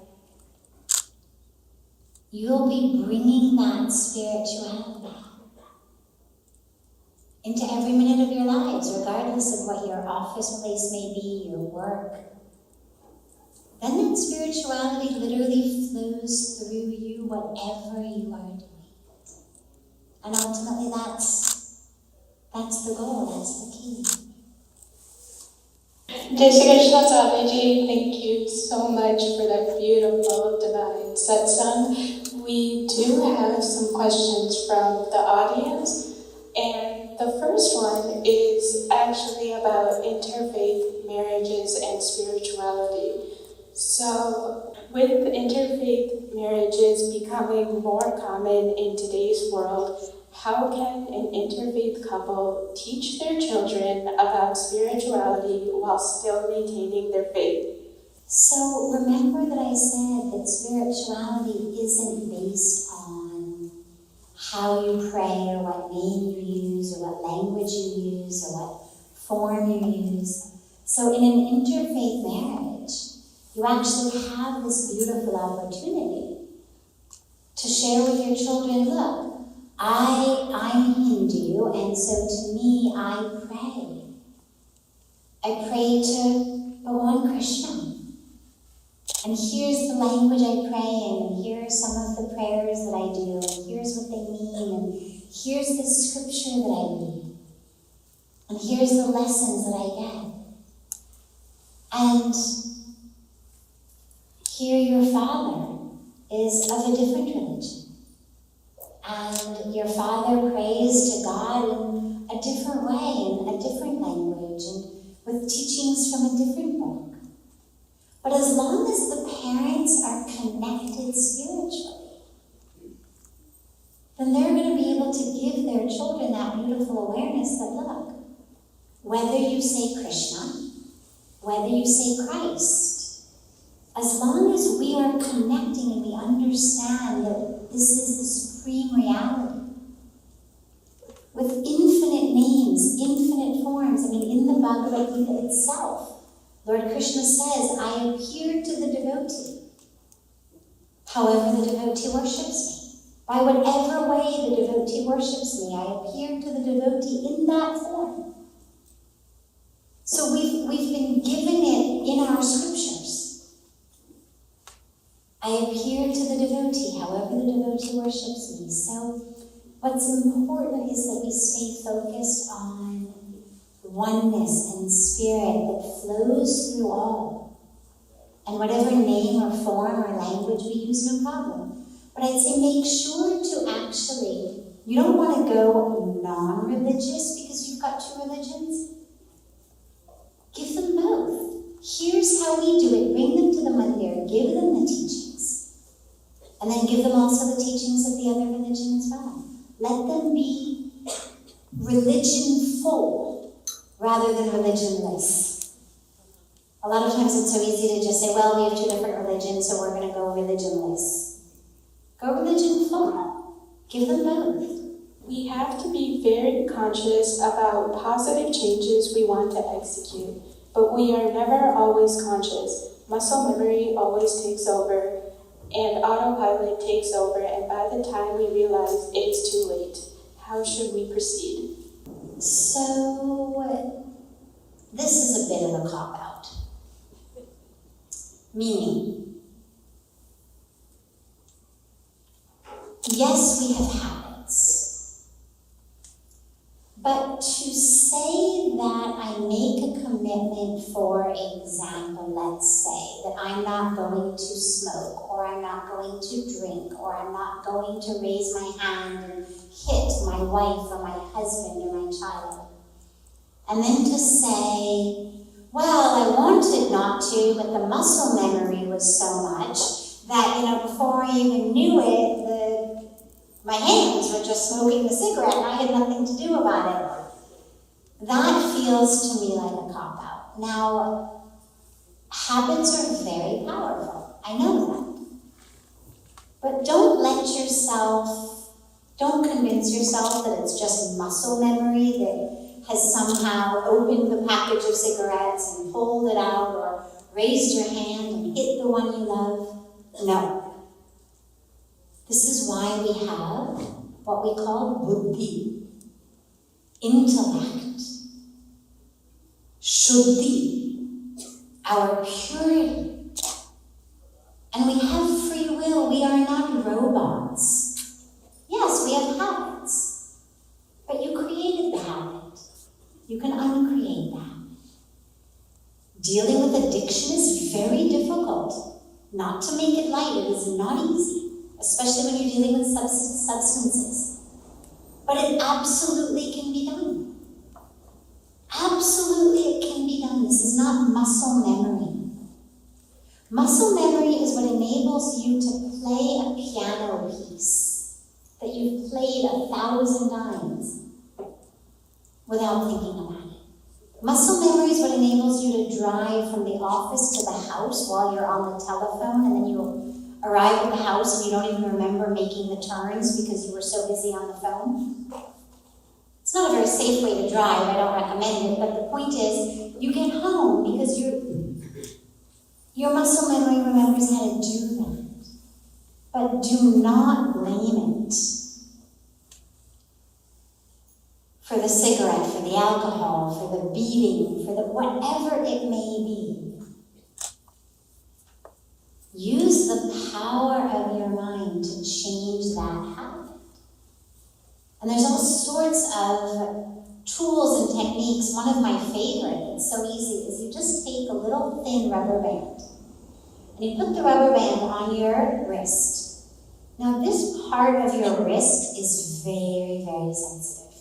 S2: you'll be bringing that spirituality into every minute of your lives, regardless of what your office place may be, your work. Then that spirituality literally flows through you, whatever you are doing. And ultimately that's the goal, that's the key.
S1: Jai Shri Krishna Sadhviji, thank you so much for that beautiful divine satsang. We do have some questions from the audience. The first one is actually about interfaith marriages and spirituality. So, with interfaith marriages becoming more common in today's world, how can an interfaith couple teach their children about spirituality while still maintaining their faith?
S2: So remember that I said that spirituality isn't based on how you pray or what name you use or what language you use or what form you use. So in an interfaith marriage, you actually have this beautiful opportunity to share with your children, look, I'm Hindu, and so to me, I pray. I pray to Bhagavan Krishna. And here's the language I pray in, and here are some of the prayers that I do, and here's what they mean, and here's the scripture that I read, and here's the lessons that I get. And here your father is of a different religion. And your father prays to God in a different way, in a different language, and with teachings from a different book. But as long as the parents are connected spiritually, then they're going to be able to give their children that beautiful awareness that, look, whether you say Krishna, whether you say Christ, as long as we are connecting and we understand that this is the supreme reality, with infinite names, infinite forms. I mean, in the Bhagavad Gita itself, Lord Krishna says, I appear to the devotee, however the devotee worships me. By whatever way the devotee worships me, I appear to the devotee in that form. So we've been given it in our scriptures. I appear to the devotee, however the devotee worships me. So what's important is that we stay focused on oneness and spirit that flows through all. And whatever name or form or language we use, no problem. But I'd say make sure to actually, you don't want to go non-religious because you've got two religions. Give them both. Here's how we do it. Bring them to the mandir, give them the teachings. And then give them also the teachings of the other religion as well. Let them be religion-full rather than religionless. A lot of times it's so easy to just say, well, we have two different religions, so we're going to go religionless. Go religion-full. Give them both.
S1: We have to be very conscious about positive changes we want to execute, but we are never always conscious. Muscle memory always takes over, and autopilot takes over, and by the time we realize it's too late. How should we proceed?
S2: So, this is a bit of a cop-out. Meaning, yes, we have habits. But to say that I make a commitment, for example, let's say, that I'm not going to smoke, or I'm not going to drink, or I'm not going to raise my hand and hit my wife or my husband or my child. And then to say, well, I wanted not to, but the muscle memory was so much that, before I even knew it, my hands were just smoking the cigarette and I had nothing to do about it. That feels to me like a cop-out. Now, habits are very powerful. I know that. But don't convince yourself that it's just muscle memory that has somehow opened the package of cigarettes and pulled it out or raised your hand and hit the one you love. No. This is why we have what we call buddhi, intellect, shuddhi, our purity. And we have free will. We are not robots. Yes, we have habits, but you created the habit. You can uncreate the habit. Dealing with addiction is very difficult. Not to make it light, it is not easy. Especially when you're dealing with substances. But it absolutely can be done. Absolutely it can be done. This is not muscle memory. Muscle memory is what enables you to play a piano piece that you've played 1,000 times without thinking about it. Muscle memory is what enables you to drive from the office to the house while you're on the telephone, and then you'll arrive at the house and you don't even remember making the turns because you were so busy on the phone. It's not a very safe way to drive, I don't recommend it, but the point is, you get home because your muscle memory remembers how to do that. But do not blame it for the cigarette, for the alcohol, for the beating, for the whatever it may be. Use the power of your mind to change that habit. And there's all sorts of tools and techniques. One of my favorite, it's so easy, is you just take a little thin rubber band and you put the rubber band on your wrist. Now this part of your wrist is very, very sensitive.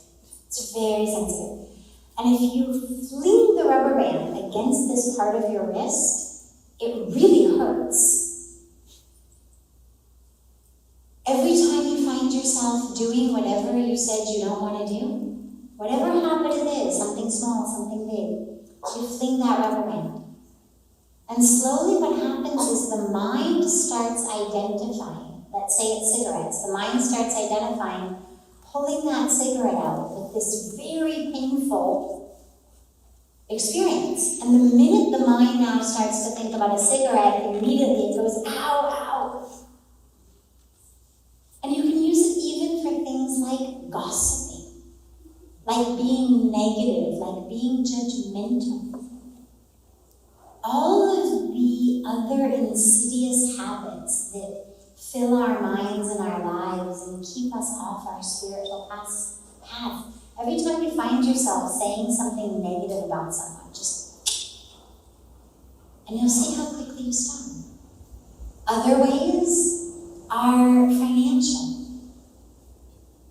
S2: It's very sensitive. And if you fling the rubber band against this part of your wrist, it really hurts. Every time you find yourself doing whatever you said you don't want to do, whatever habit it is, something small, something big, you fling that rubber band. And slowly what happens is the mind starts identifying, let's say it's cigarettes, the mind starts identifying pulling that cigarette out with this very painful experience. And the minute the mind now starts to think about a cigarette, immediately it goes, ow, ow. And you can use it even for things like gossiping, like being negative, like being judgmental. All of the other insidious habits that fill our minds and our lives and keep us off our spiritual path. Every time you find yourself saying something negative about someone, and you'll see how quickly you stop. Other ways are financial.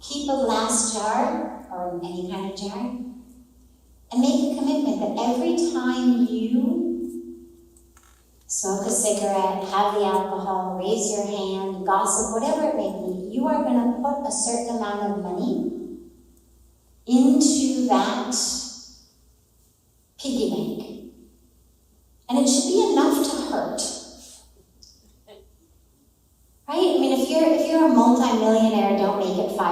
S2: Keep a glass jar, or any kind of jar, and make a commitment that every time you smoke a cigarette, have the alcohol, raise your hand, gossip, whatever it may be, you are going to put a certain amount of money into that piggy bank. And it should be enough to hurt. Right? I mean, if you're a multi-millionaire, don't make it $5.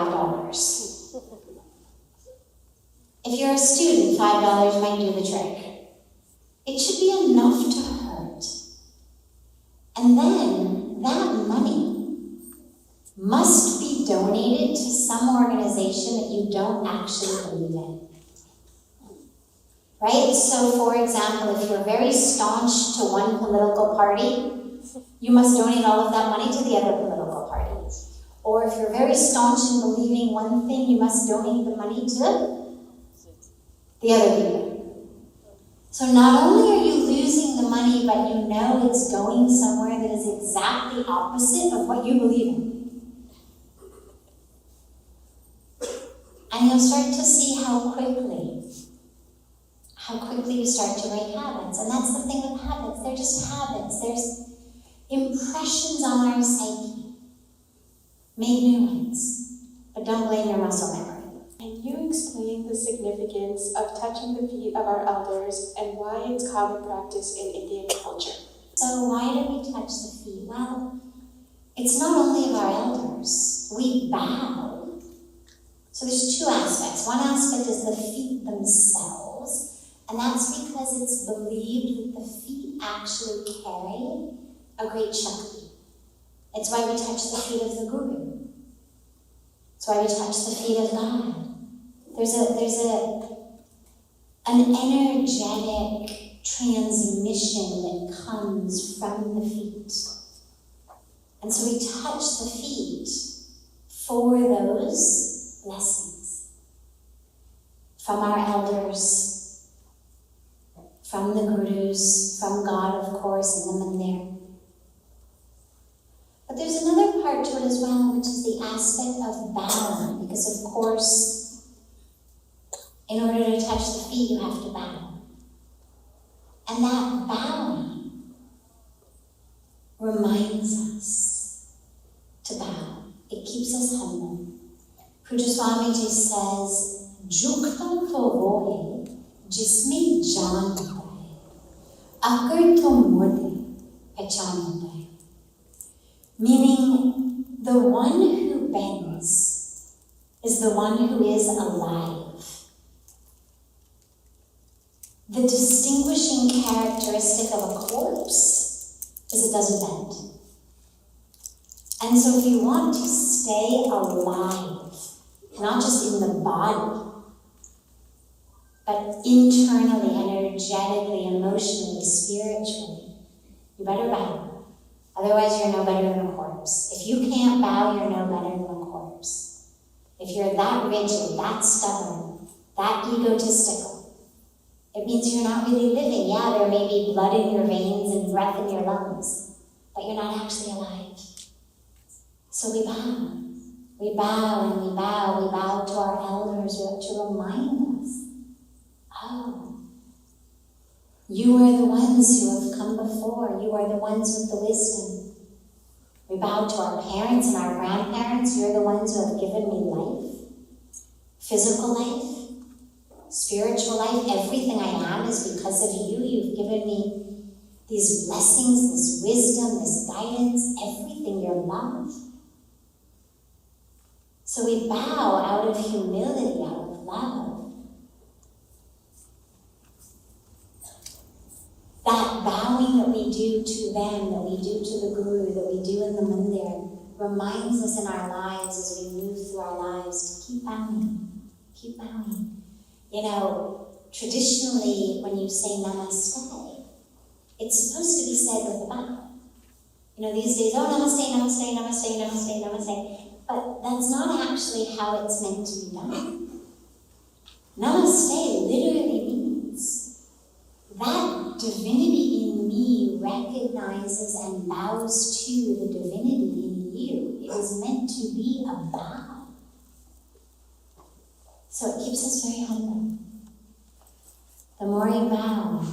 S2: If you're a student, $5 might do the trick. It should be enough to hurt. And then that money must be donated to some organization that you don't actually believe in. Right? So, for example, if you're very staunch to one political party, you must donate all of that money to the other political parties. Or if you're very staunch in believing one thing, you must donate the money to the other people. So not only are you losing the money, but you know it's going somewhere that is exactly opposite of what you believe in. And you'll start to see how quickly you start to break habits. And that's the thing with habits. They're just habits. There's impressions on our psyche. Make new ones, but don't blame your muscle memory.
S1: Can you explain the significance of touching the feet of our elders and why it's common practice in Indian culture?
S2: So why do we touch the feet? Well, it's not only of our elders. We bow. So there's two aspects. One aspect is the feet themselves, and that's because it's believed that the feet actually carry a great Shakti. It's why we touch the feet of the Guru. It's why we touch the feet of God. There's an energetic transmission that comes from the feet. And so we touch the feet for those blessings from our elders, from the Gurus, from God, of course, and the Mandir. But there's another another part to it as well, which is the aspect of bowing, because of course, in order to touch the feet, you have to bow. And that bowing reminds us to bow. It keeps us humble. Puja Swamiji says, Jukta to wohe, jisme jaan hota hai, akar to murde, pehchan hota hai. Meaning, the one who bends is the one who is alive. The distinguishing characteristic of a corpse is it doesn't bend. And so if you want to stay alive, not just in the body, but internally, energetically, emotionally, spiritually, you better bow. Otherwise, you're no better than a corpse. If you can't bow, you're no better than a corpse. If you're that rigid, that stubborn, that egotistical, it means you're not really living. Yeah, there may be blood in your veins and breath in your lungs, but you're not actually alive. So we bow. We bow and we bow. We bow to our elders to remind us, oh, you are the ones who have come before. You are the ones with the wisdom. We bow to our parents and our grandparents. You're the ones who have given me life, physical life, spiritual life. Everything I am is because of you. You've given me these blessings, this wisdom, this guidance, everything, your love. So we bow out of humility, out of love. That bowing that we do to them, that we do to the Guru, that we do in the Mandir, reminds us in our lives as we move through our lives to keep bowing, keep bowing. You know, traditionally, when you say namaste, it's supposed to be said with a bow. You know, these days, oh, namaste, namaste, namaste, namaste, namaste. But that's not actually how it's meant to be done. Namaste literally means that divinity in me recognizes and bows to the divinity in you. It was meant to be a bow. So it keeps us very humble. The more you bow,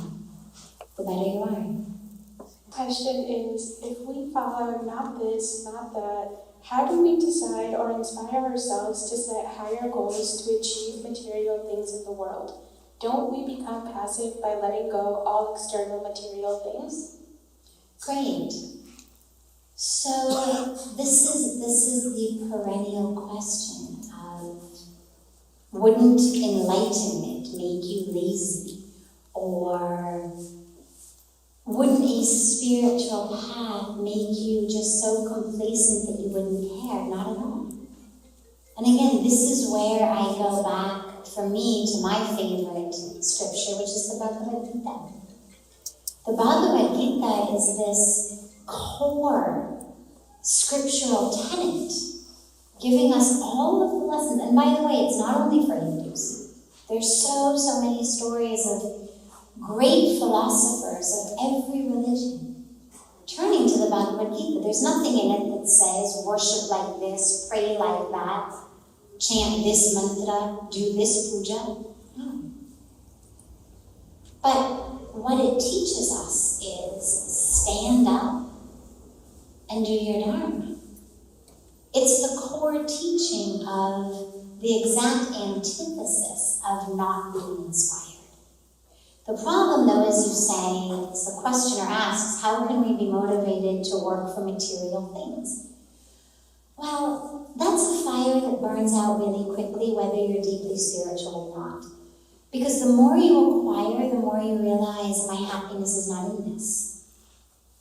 S2: the better you are.
S1: Question is, if we follow not this, not that, how do we decide or inspire ourselves to set higher goals to achieve material things in the world? Don't we become passive by letting go all external material things?
S2: Great. So this is the perennial question of, wouldn't enlightenment make you lazy? Or wouldn't a spiritual path make you just so complacent that you wouldn't care? Not at all. And again, this is where I go back, for me, to my favorite scripture, which is the Bhagavad Gita. The Bhagavad Gita is this core scriptural tenet, giving us all of the lessons. And by the way, it's not only for Hindus. There's so many stories of great philosophers of every religion turning to the Bhagavad Gita. There's nothing in it that says worship like this, pray like that, chant this mantra, do this puja. No. But what it teaches us is stand up and do your dharma. It's the core teaching of the exact antithesis of not being inspired. The problem, though, as you say, as the questioner asks, how can we be motivated to work for material things? Well, that's a fire that burns out really quickly, whether you're deeply spiritual or not. Because the more you acquire, the more you realize my happiness is not in this.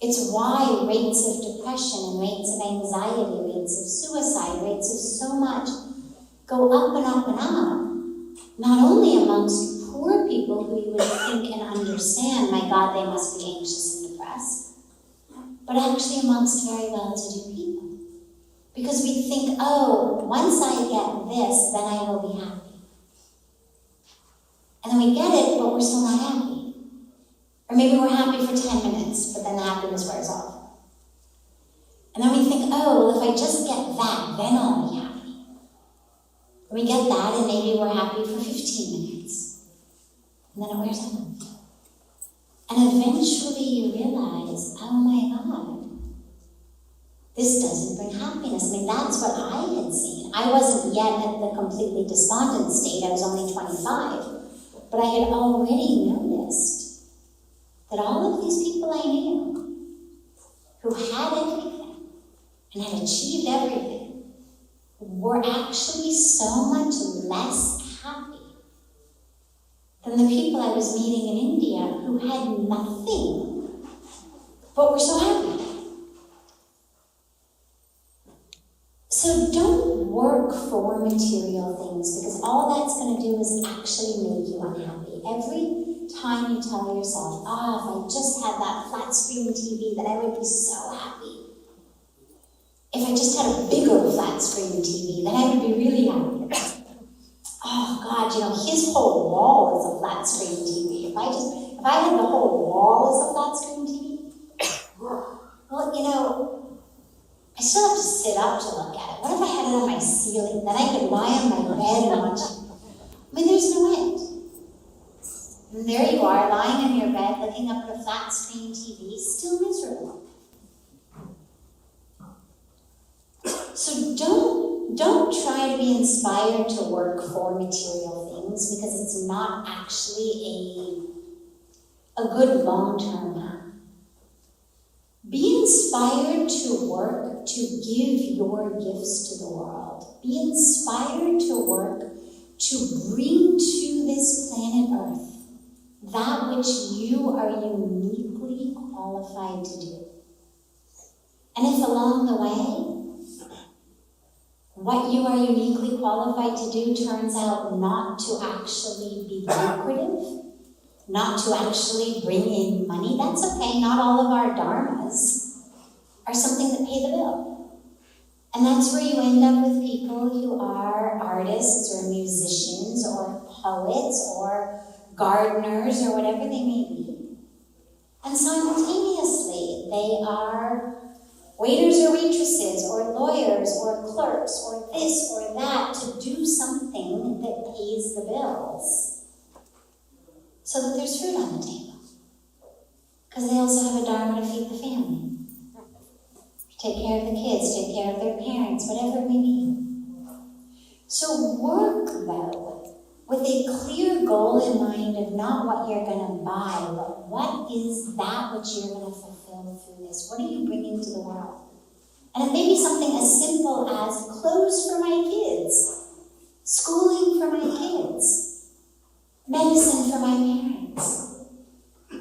S2: It's why rates of depression and rates of anxiety, rates of suicide, rates of so much go up and up and up, not only amongst poor people who you would think and understand, my God, they must be anxious and depressed, but actually amongst very well-to-do people. Because we think, oh, once I get this, then I will be happy. And then we get it, but we're still not happy. Or maybe we're happy for 10 minutes, but then the happiness wears off. And then we think, oh, well, if I just get that, then I'll be happy. We get that, and maybe we're happy for 15 minutes. And then it wears out. And eventually you realize, oh my God, this doesn't bring happiness. I mean, that's what I had seen. I wasn't yet at the completely despondent state. I was only 25. But I had already noticed that all of these people I knew who had everything and had achieved everything were actually so much less happy than the people I was meeting in India who had nothing but were so happy. So don't work for material things, because all that's going to do is actually make you unhappy. Every time you tell yourself, if I just had that flat screen TV, then I would be so happy. If I just had a bigger flat screen TV, then I would be really happy. Oh God, his whole wall is a flat screen TV. If I had the whole wall as a flat screen TV, well, I still have to sit up to look at it. What if I had it on my ceiling? Then I could lie on my bed and watch it. I mean, there's no end. And there you are, lying on your bed, looking up at a flat screen TV, still miserable. So don't try to be inspired to work for material things, because it's not actually a good long-term path. Be inspired to work to give your gifts to the world. Be inspired to work to bring to this planet Earth that which you are uniquely qualified to do. And if along the way, what you are uniquely qualified to do turns out not to actually be lucrative, not to actually bring in money, that's okay. Not all of our dharmas are something that pay the bill. And that's where you end up with people who are artists or musicians or poets or gardeners or whatever they may be. And simultaneously, they are waiters or waitresses or lawyers or clerks or this or that to do something that pays the bills, so that there's food on the table. Because they also have a dharma to feed the family. Take care of the kids, take care of their parents, whatever it may be. So work, though, with a clear goal in mind of not what you're going to buy, but what is that which you're going to fulfill through this? What are you bringing to the world? And it may be something as simple as clothes for my kids, schooling for my kids, medicine for my parents.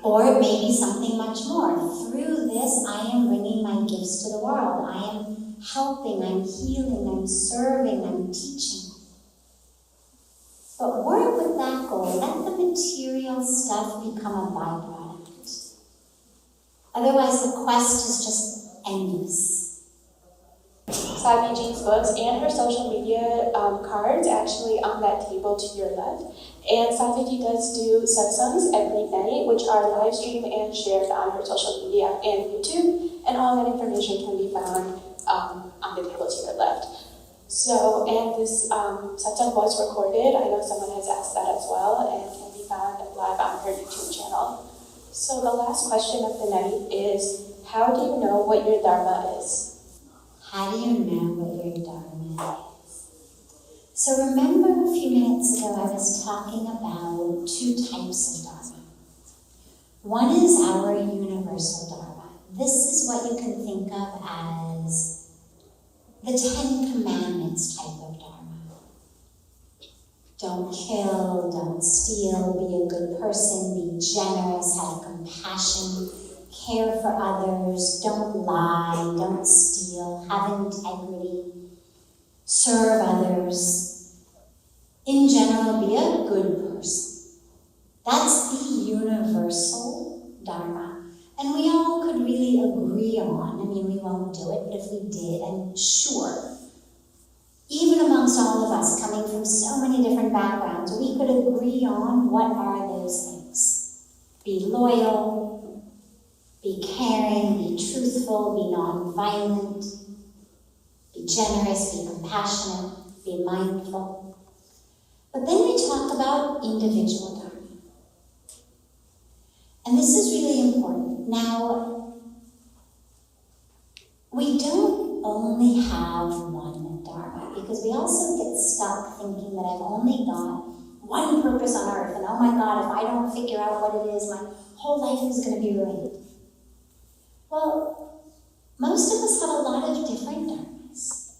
S2: Or it may be something much more. Through this, I am bringing my gifts to the world. I am helping, I'm healing, I'm serving, I'm teaching. But work with that goal. Let the material stuff become a byproduct. Otherwise, the quest is just endless.
S1: Sadhviji's books and her social media cards actually on that table to your left. And Sadhviji does do satsangs every night, which are live streamed and shared on her social media and YouTube. And all that information can be found on the table to your left. So, and this satsang was recorded. I know someone has asked that as well, and can be found live on her YouTube channel. So the last question of the night is, how do you know what your dharma is?
S2: How do you know what your dharma is? So remember a few minutes ago I was talking about two types of dharma. One is our universal dharma. This is what you can think of as the 10 Commandments type of dharma. Don't kill, don't steal, be a good person, be generous, have compassion, care for others, don't lie, don't steal, have integrity, serve others. In general, be a good person. That's the universal dharma. And we all could really agree on, I mean, we won't do it, but if we did, I'm sure, even amongst all of us coming from so many different backgrounds, we could agree on what are those things. Be loyal, be caring, be truthful, be nonviolent, be generous, be compassionate, be mindful. But then we talk about individual dharma. And this is really important. Now, we don't only have one dharma, because we also get stuck thinking that I've only got one purpose on earth, and oh my God, if I don't figure out what it is, my whole life is going to be ruined. Well, most of us have a lot of different dharmas.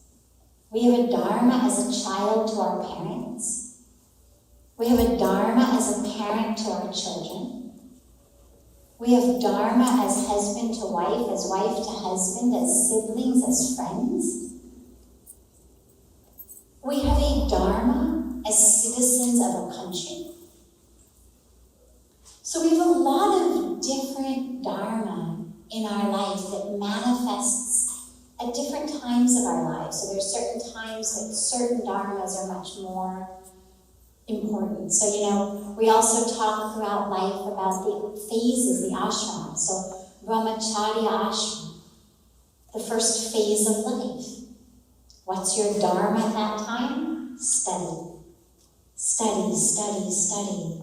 S2: We have a dharma as a child to our parents. We have a dharma as a parent to our children. We have dharma as husband to wife, as wife to husband, as siblings, as friends. We have a dharma as citizens of a country. So we have a lot of different dharma in our life that manifests at different times of our lives. So there's certain times that certain dharmas are much more important. So, we also talk throughout life about the phases, the ashrams. So, brahmacharya ashram, the first phase of life. What's your dharma at that time? Study. Study, study, study.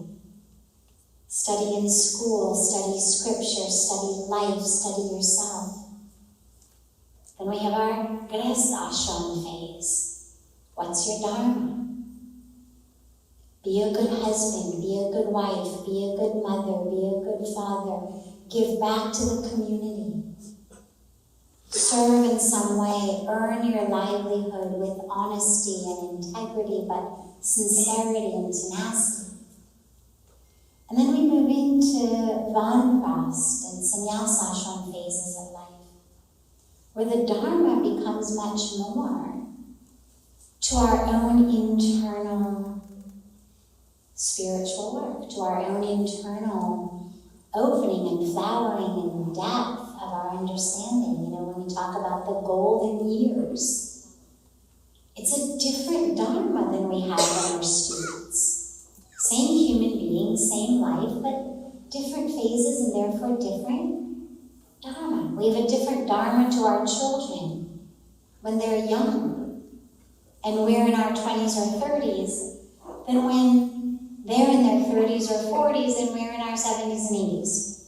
S2: Study in school, study scripture, study life, study yourself. Then we have our grihastha ashram phase. What's your dharma? Be a good husband, be a good wife, be a good mother, be a good father. Give back to the community. Serve in some way, earn your livelihood with honesty and integrity, but sincerity and tenacity. And then we move into vanprastha and sannyasashram phases of life, where the dharma becomes much more to our own internal spiritual work, to our own internal opening and flowering and depth of our understanding. When we talk about the golden years, it's a different dharma than we have when we're students. Same human beings, same life, but different phases and therefore different dharma. We have a different dharma to our children when they're young and we're in our 20s or 30s than when they're in their 30s or 40s and we're in our 70s and 80s.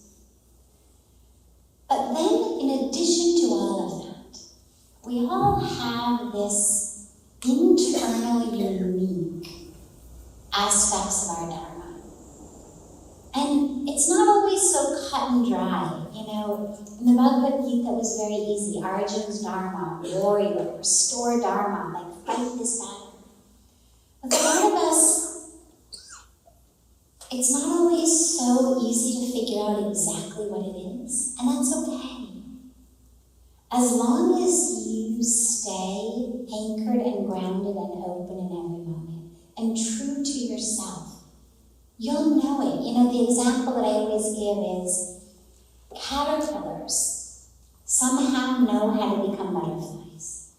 S2: But then, in addition to all of that, we all have this internal unique aspects of our dharma. And it's not always so cut and dry. In the Bhagavad Gita it was very easy. Arjun's dharma, warrior, restore dharma, like fight this battle. But a lot of us, it's not always so easy to figure out exactly what it is, and that's okay. As long as you stay anchored and grounded and open in every moment, and true to yourself, you'll know it. The example that I always give is caterpillars somehow know how to become butterflies.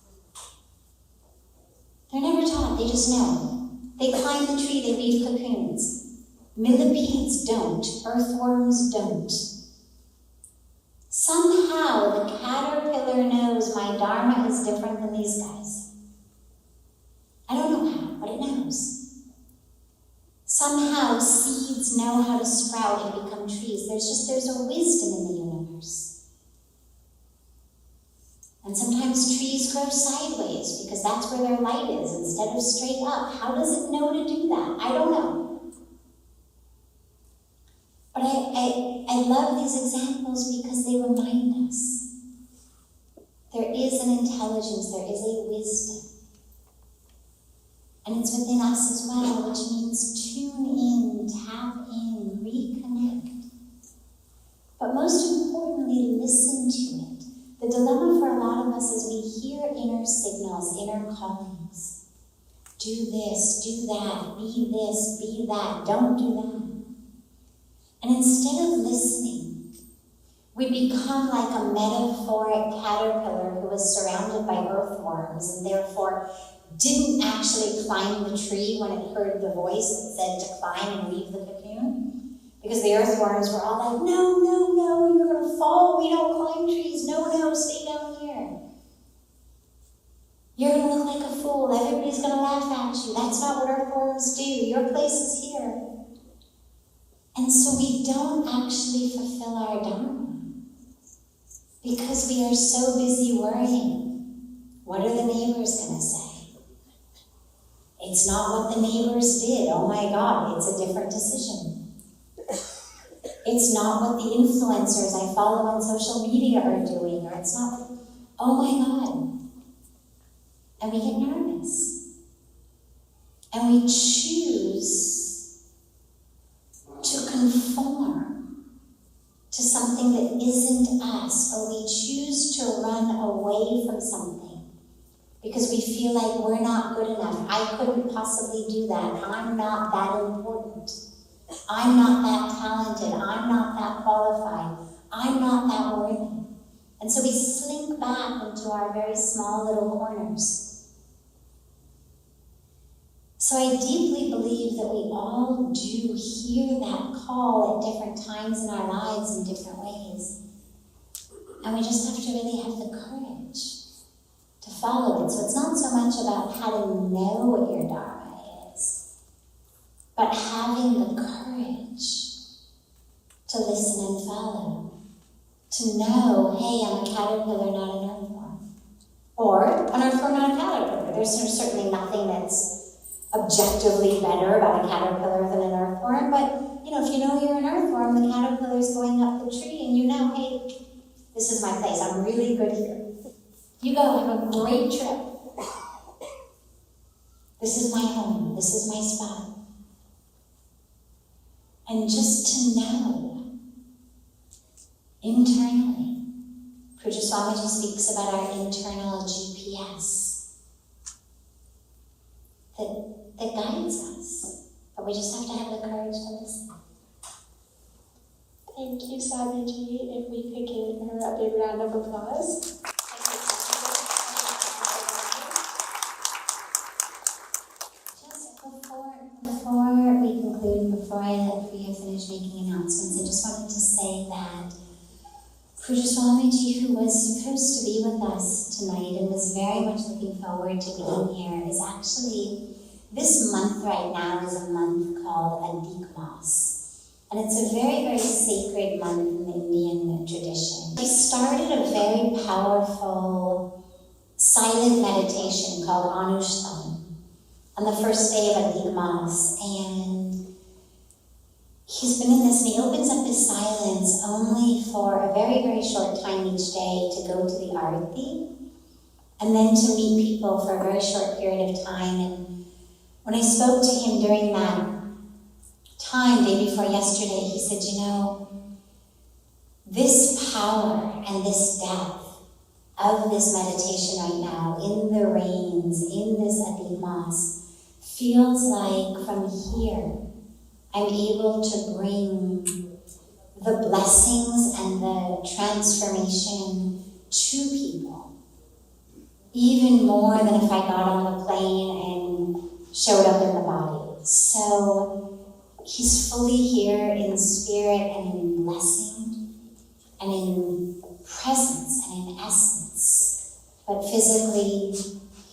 S2: They're never taught, they just know. They climb the tree, they weave cocoons. Millipedes don't, earthworms don't. Somehow the caterpillar knows my dharma is different than these guys. I don't know how, but it knows. Somehow seeds know how to sprout and become trees. There's a wisdom in the universe. And sometimes trees grow sideways because that's where their light is instead of straight up. How does it know to do that? I don't know. But I love these examples because they remind us there is an intelligence, there is a wisdom. And it's within us as well, which means tune in, tap in, reconnect. But most importantly, listen to it. The dilemma for a lot of us is we hear inner signals, inner callings. Do this, do that, be this, be that, don't do that. And instead of listening, we become like a metaphoric caterpillar who was surrounded by earthworms and therefore didn't actually climb the tree when it heard the voice that said to climb and leave the cocoon. Because the earthworms were all like, no, no, no, you're going to fall. We don't climb trees. No, no, stay down here. fool. Everybody's going to laugh at you. That's not what our forms do. Your place is here. And so we don't actually fulfill our Dharma because we are so busy worrying. What are the neighbors going to say? It's not what the neighbors did. Oh my God, it's a different decision. It's not what the influencers I follow on social media are doing, or it's not, oh my God. And we get nervous. And we choose to conform to something that isn't us, or we choose to run away from something because we feel like we're not good enough. I couldn't possibly do that. I'm not that important. I'm not that talented. I'm not that qualified. I'm not that worthy. And so we slink back into our very small little corners. So I deeply believe that we all do hear that call at different times in our lives in different ways. And we just have to really have the courage to follow it. So it's not so much about how to know what your Dharma is, but having the courage to listen and follow. To know, hey, I'm a caterpillar, not an earthworm. Or an earthworm, not a caterpillar. There's certainly nothing that's objectively better about a caterpillar than an earthworm, but if you know you're an earthworm, the caterpillar's going up the tree and you know, hey, this is my place, I'm really good here. You go, have a great trip. This is my home, this is my spot. And just to know, internally, Pujya Swamiji speaks about our internal GPS that guides us, but we just have to have the courage to listen.
S1: Thank you, Sadhviji. If we could give her a big round of applause.
S2: Just before we conclude, before I let Priya finish making announcements, I just wanted to say that Pujya Swamiji, who was supposed to be with us tonight and was very much looking forward to being here, is actually, this month right now is a month called Adhik Mas. And it's a very, very sacred month in the Indian tradition. He started a very powerful silent meditation called Anushtan on the first day of Adhik Mas. And he's been in this, and he opens up his silence only for a very, very short time each day to go to the Arati, and then to meet people for a very short period of time. And when I spoke to him during that time, day before yesterday, he said, this power and this depth of this meditation right now, in the rains, in this Adhik Mas, feels like from here, I'm able to bring the blessings and the transformation to people, even more than if I got on the plane and showed up in the body. So he's fully here in spirit and in blessing and in presence and in essence. But physically,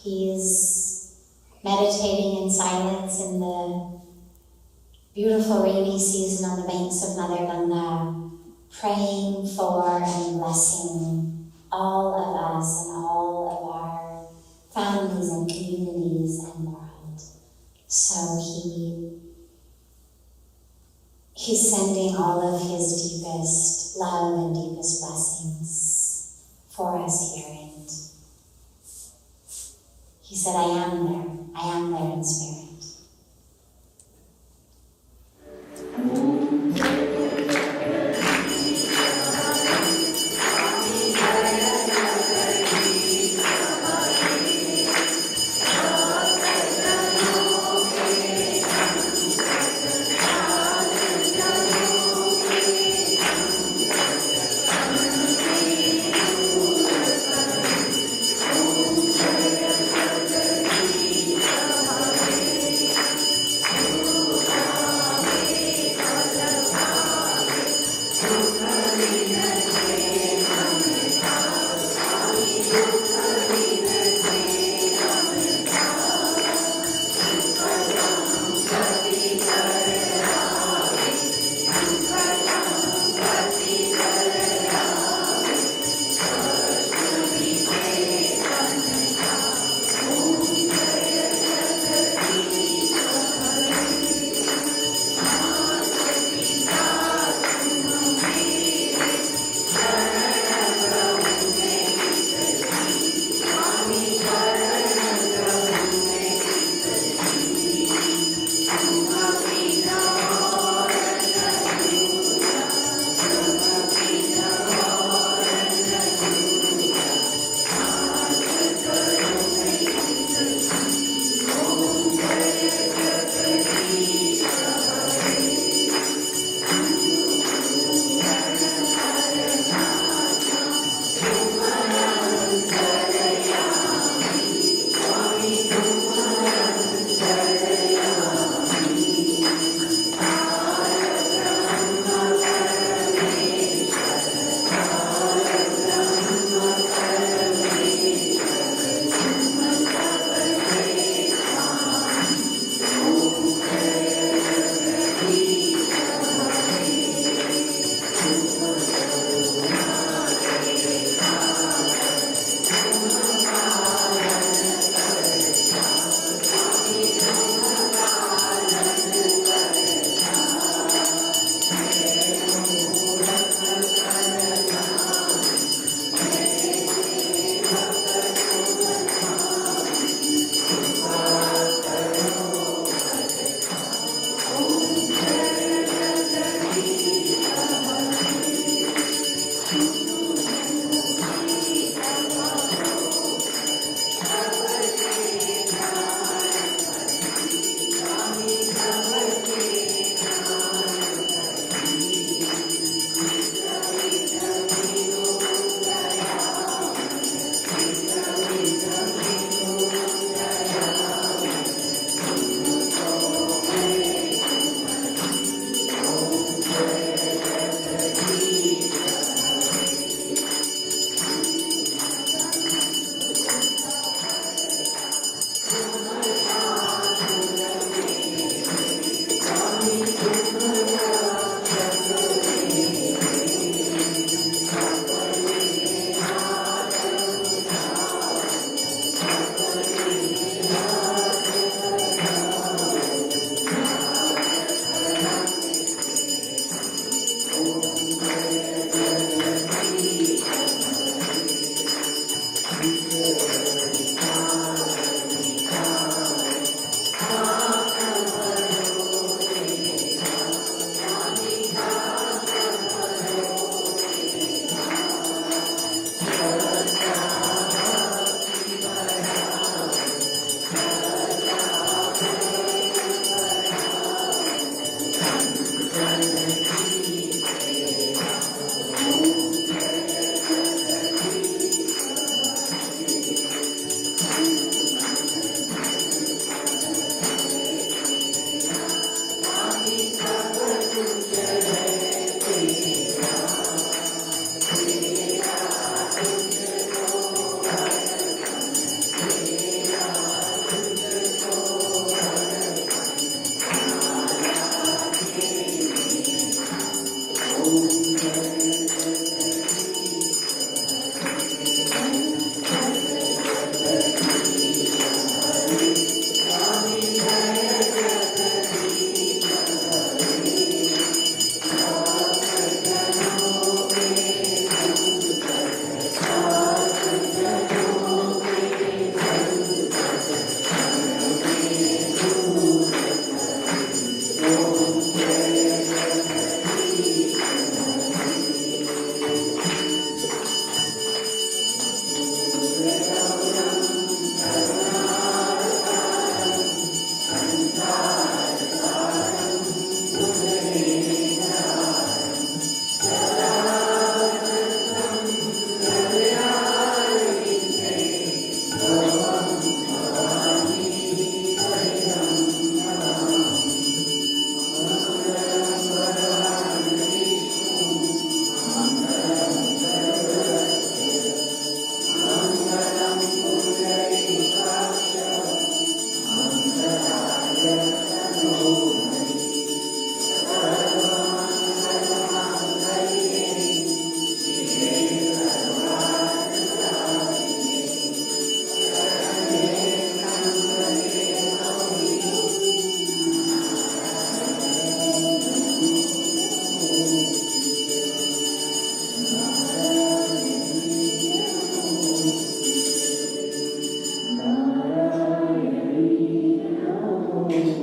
S2: he's meditating in silence in the beautiful rainy season on the banks of Mother Ganga, praying for and blessing all of us and all of our families and communities and world. So he's sending all of his deepest love and deepest blessings for us here. And he said, I am there in spirit.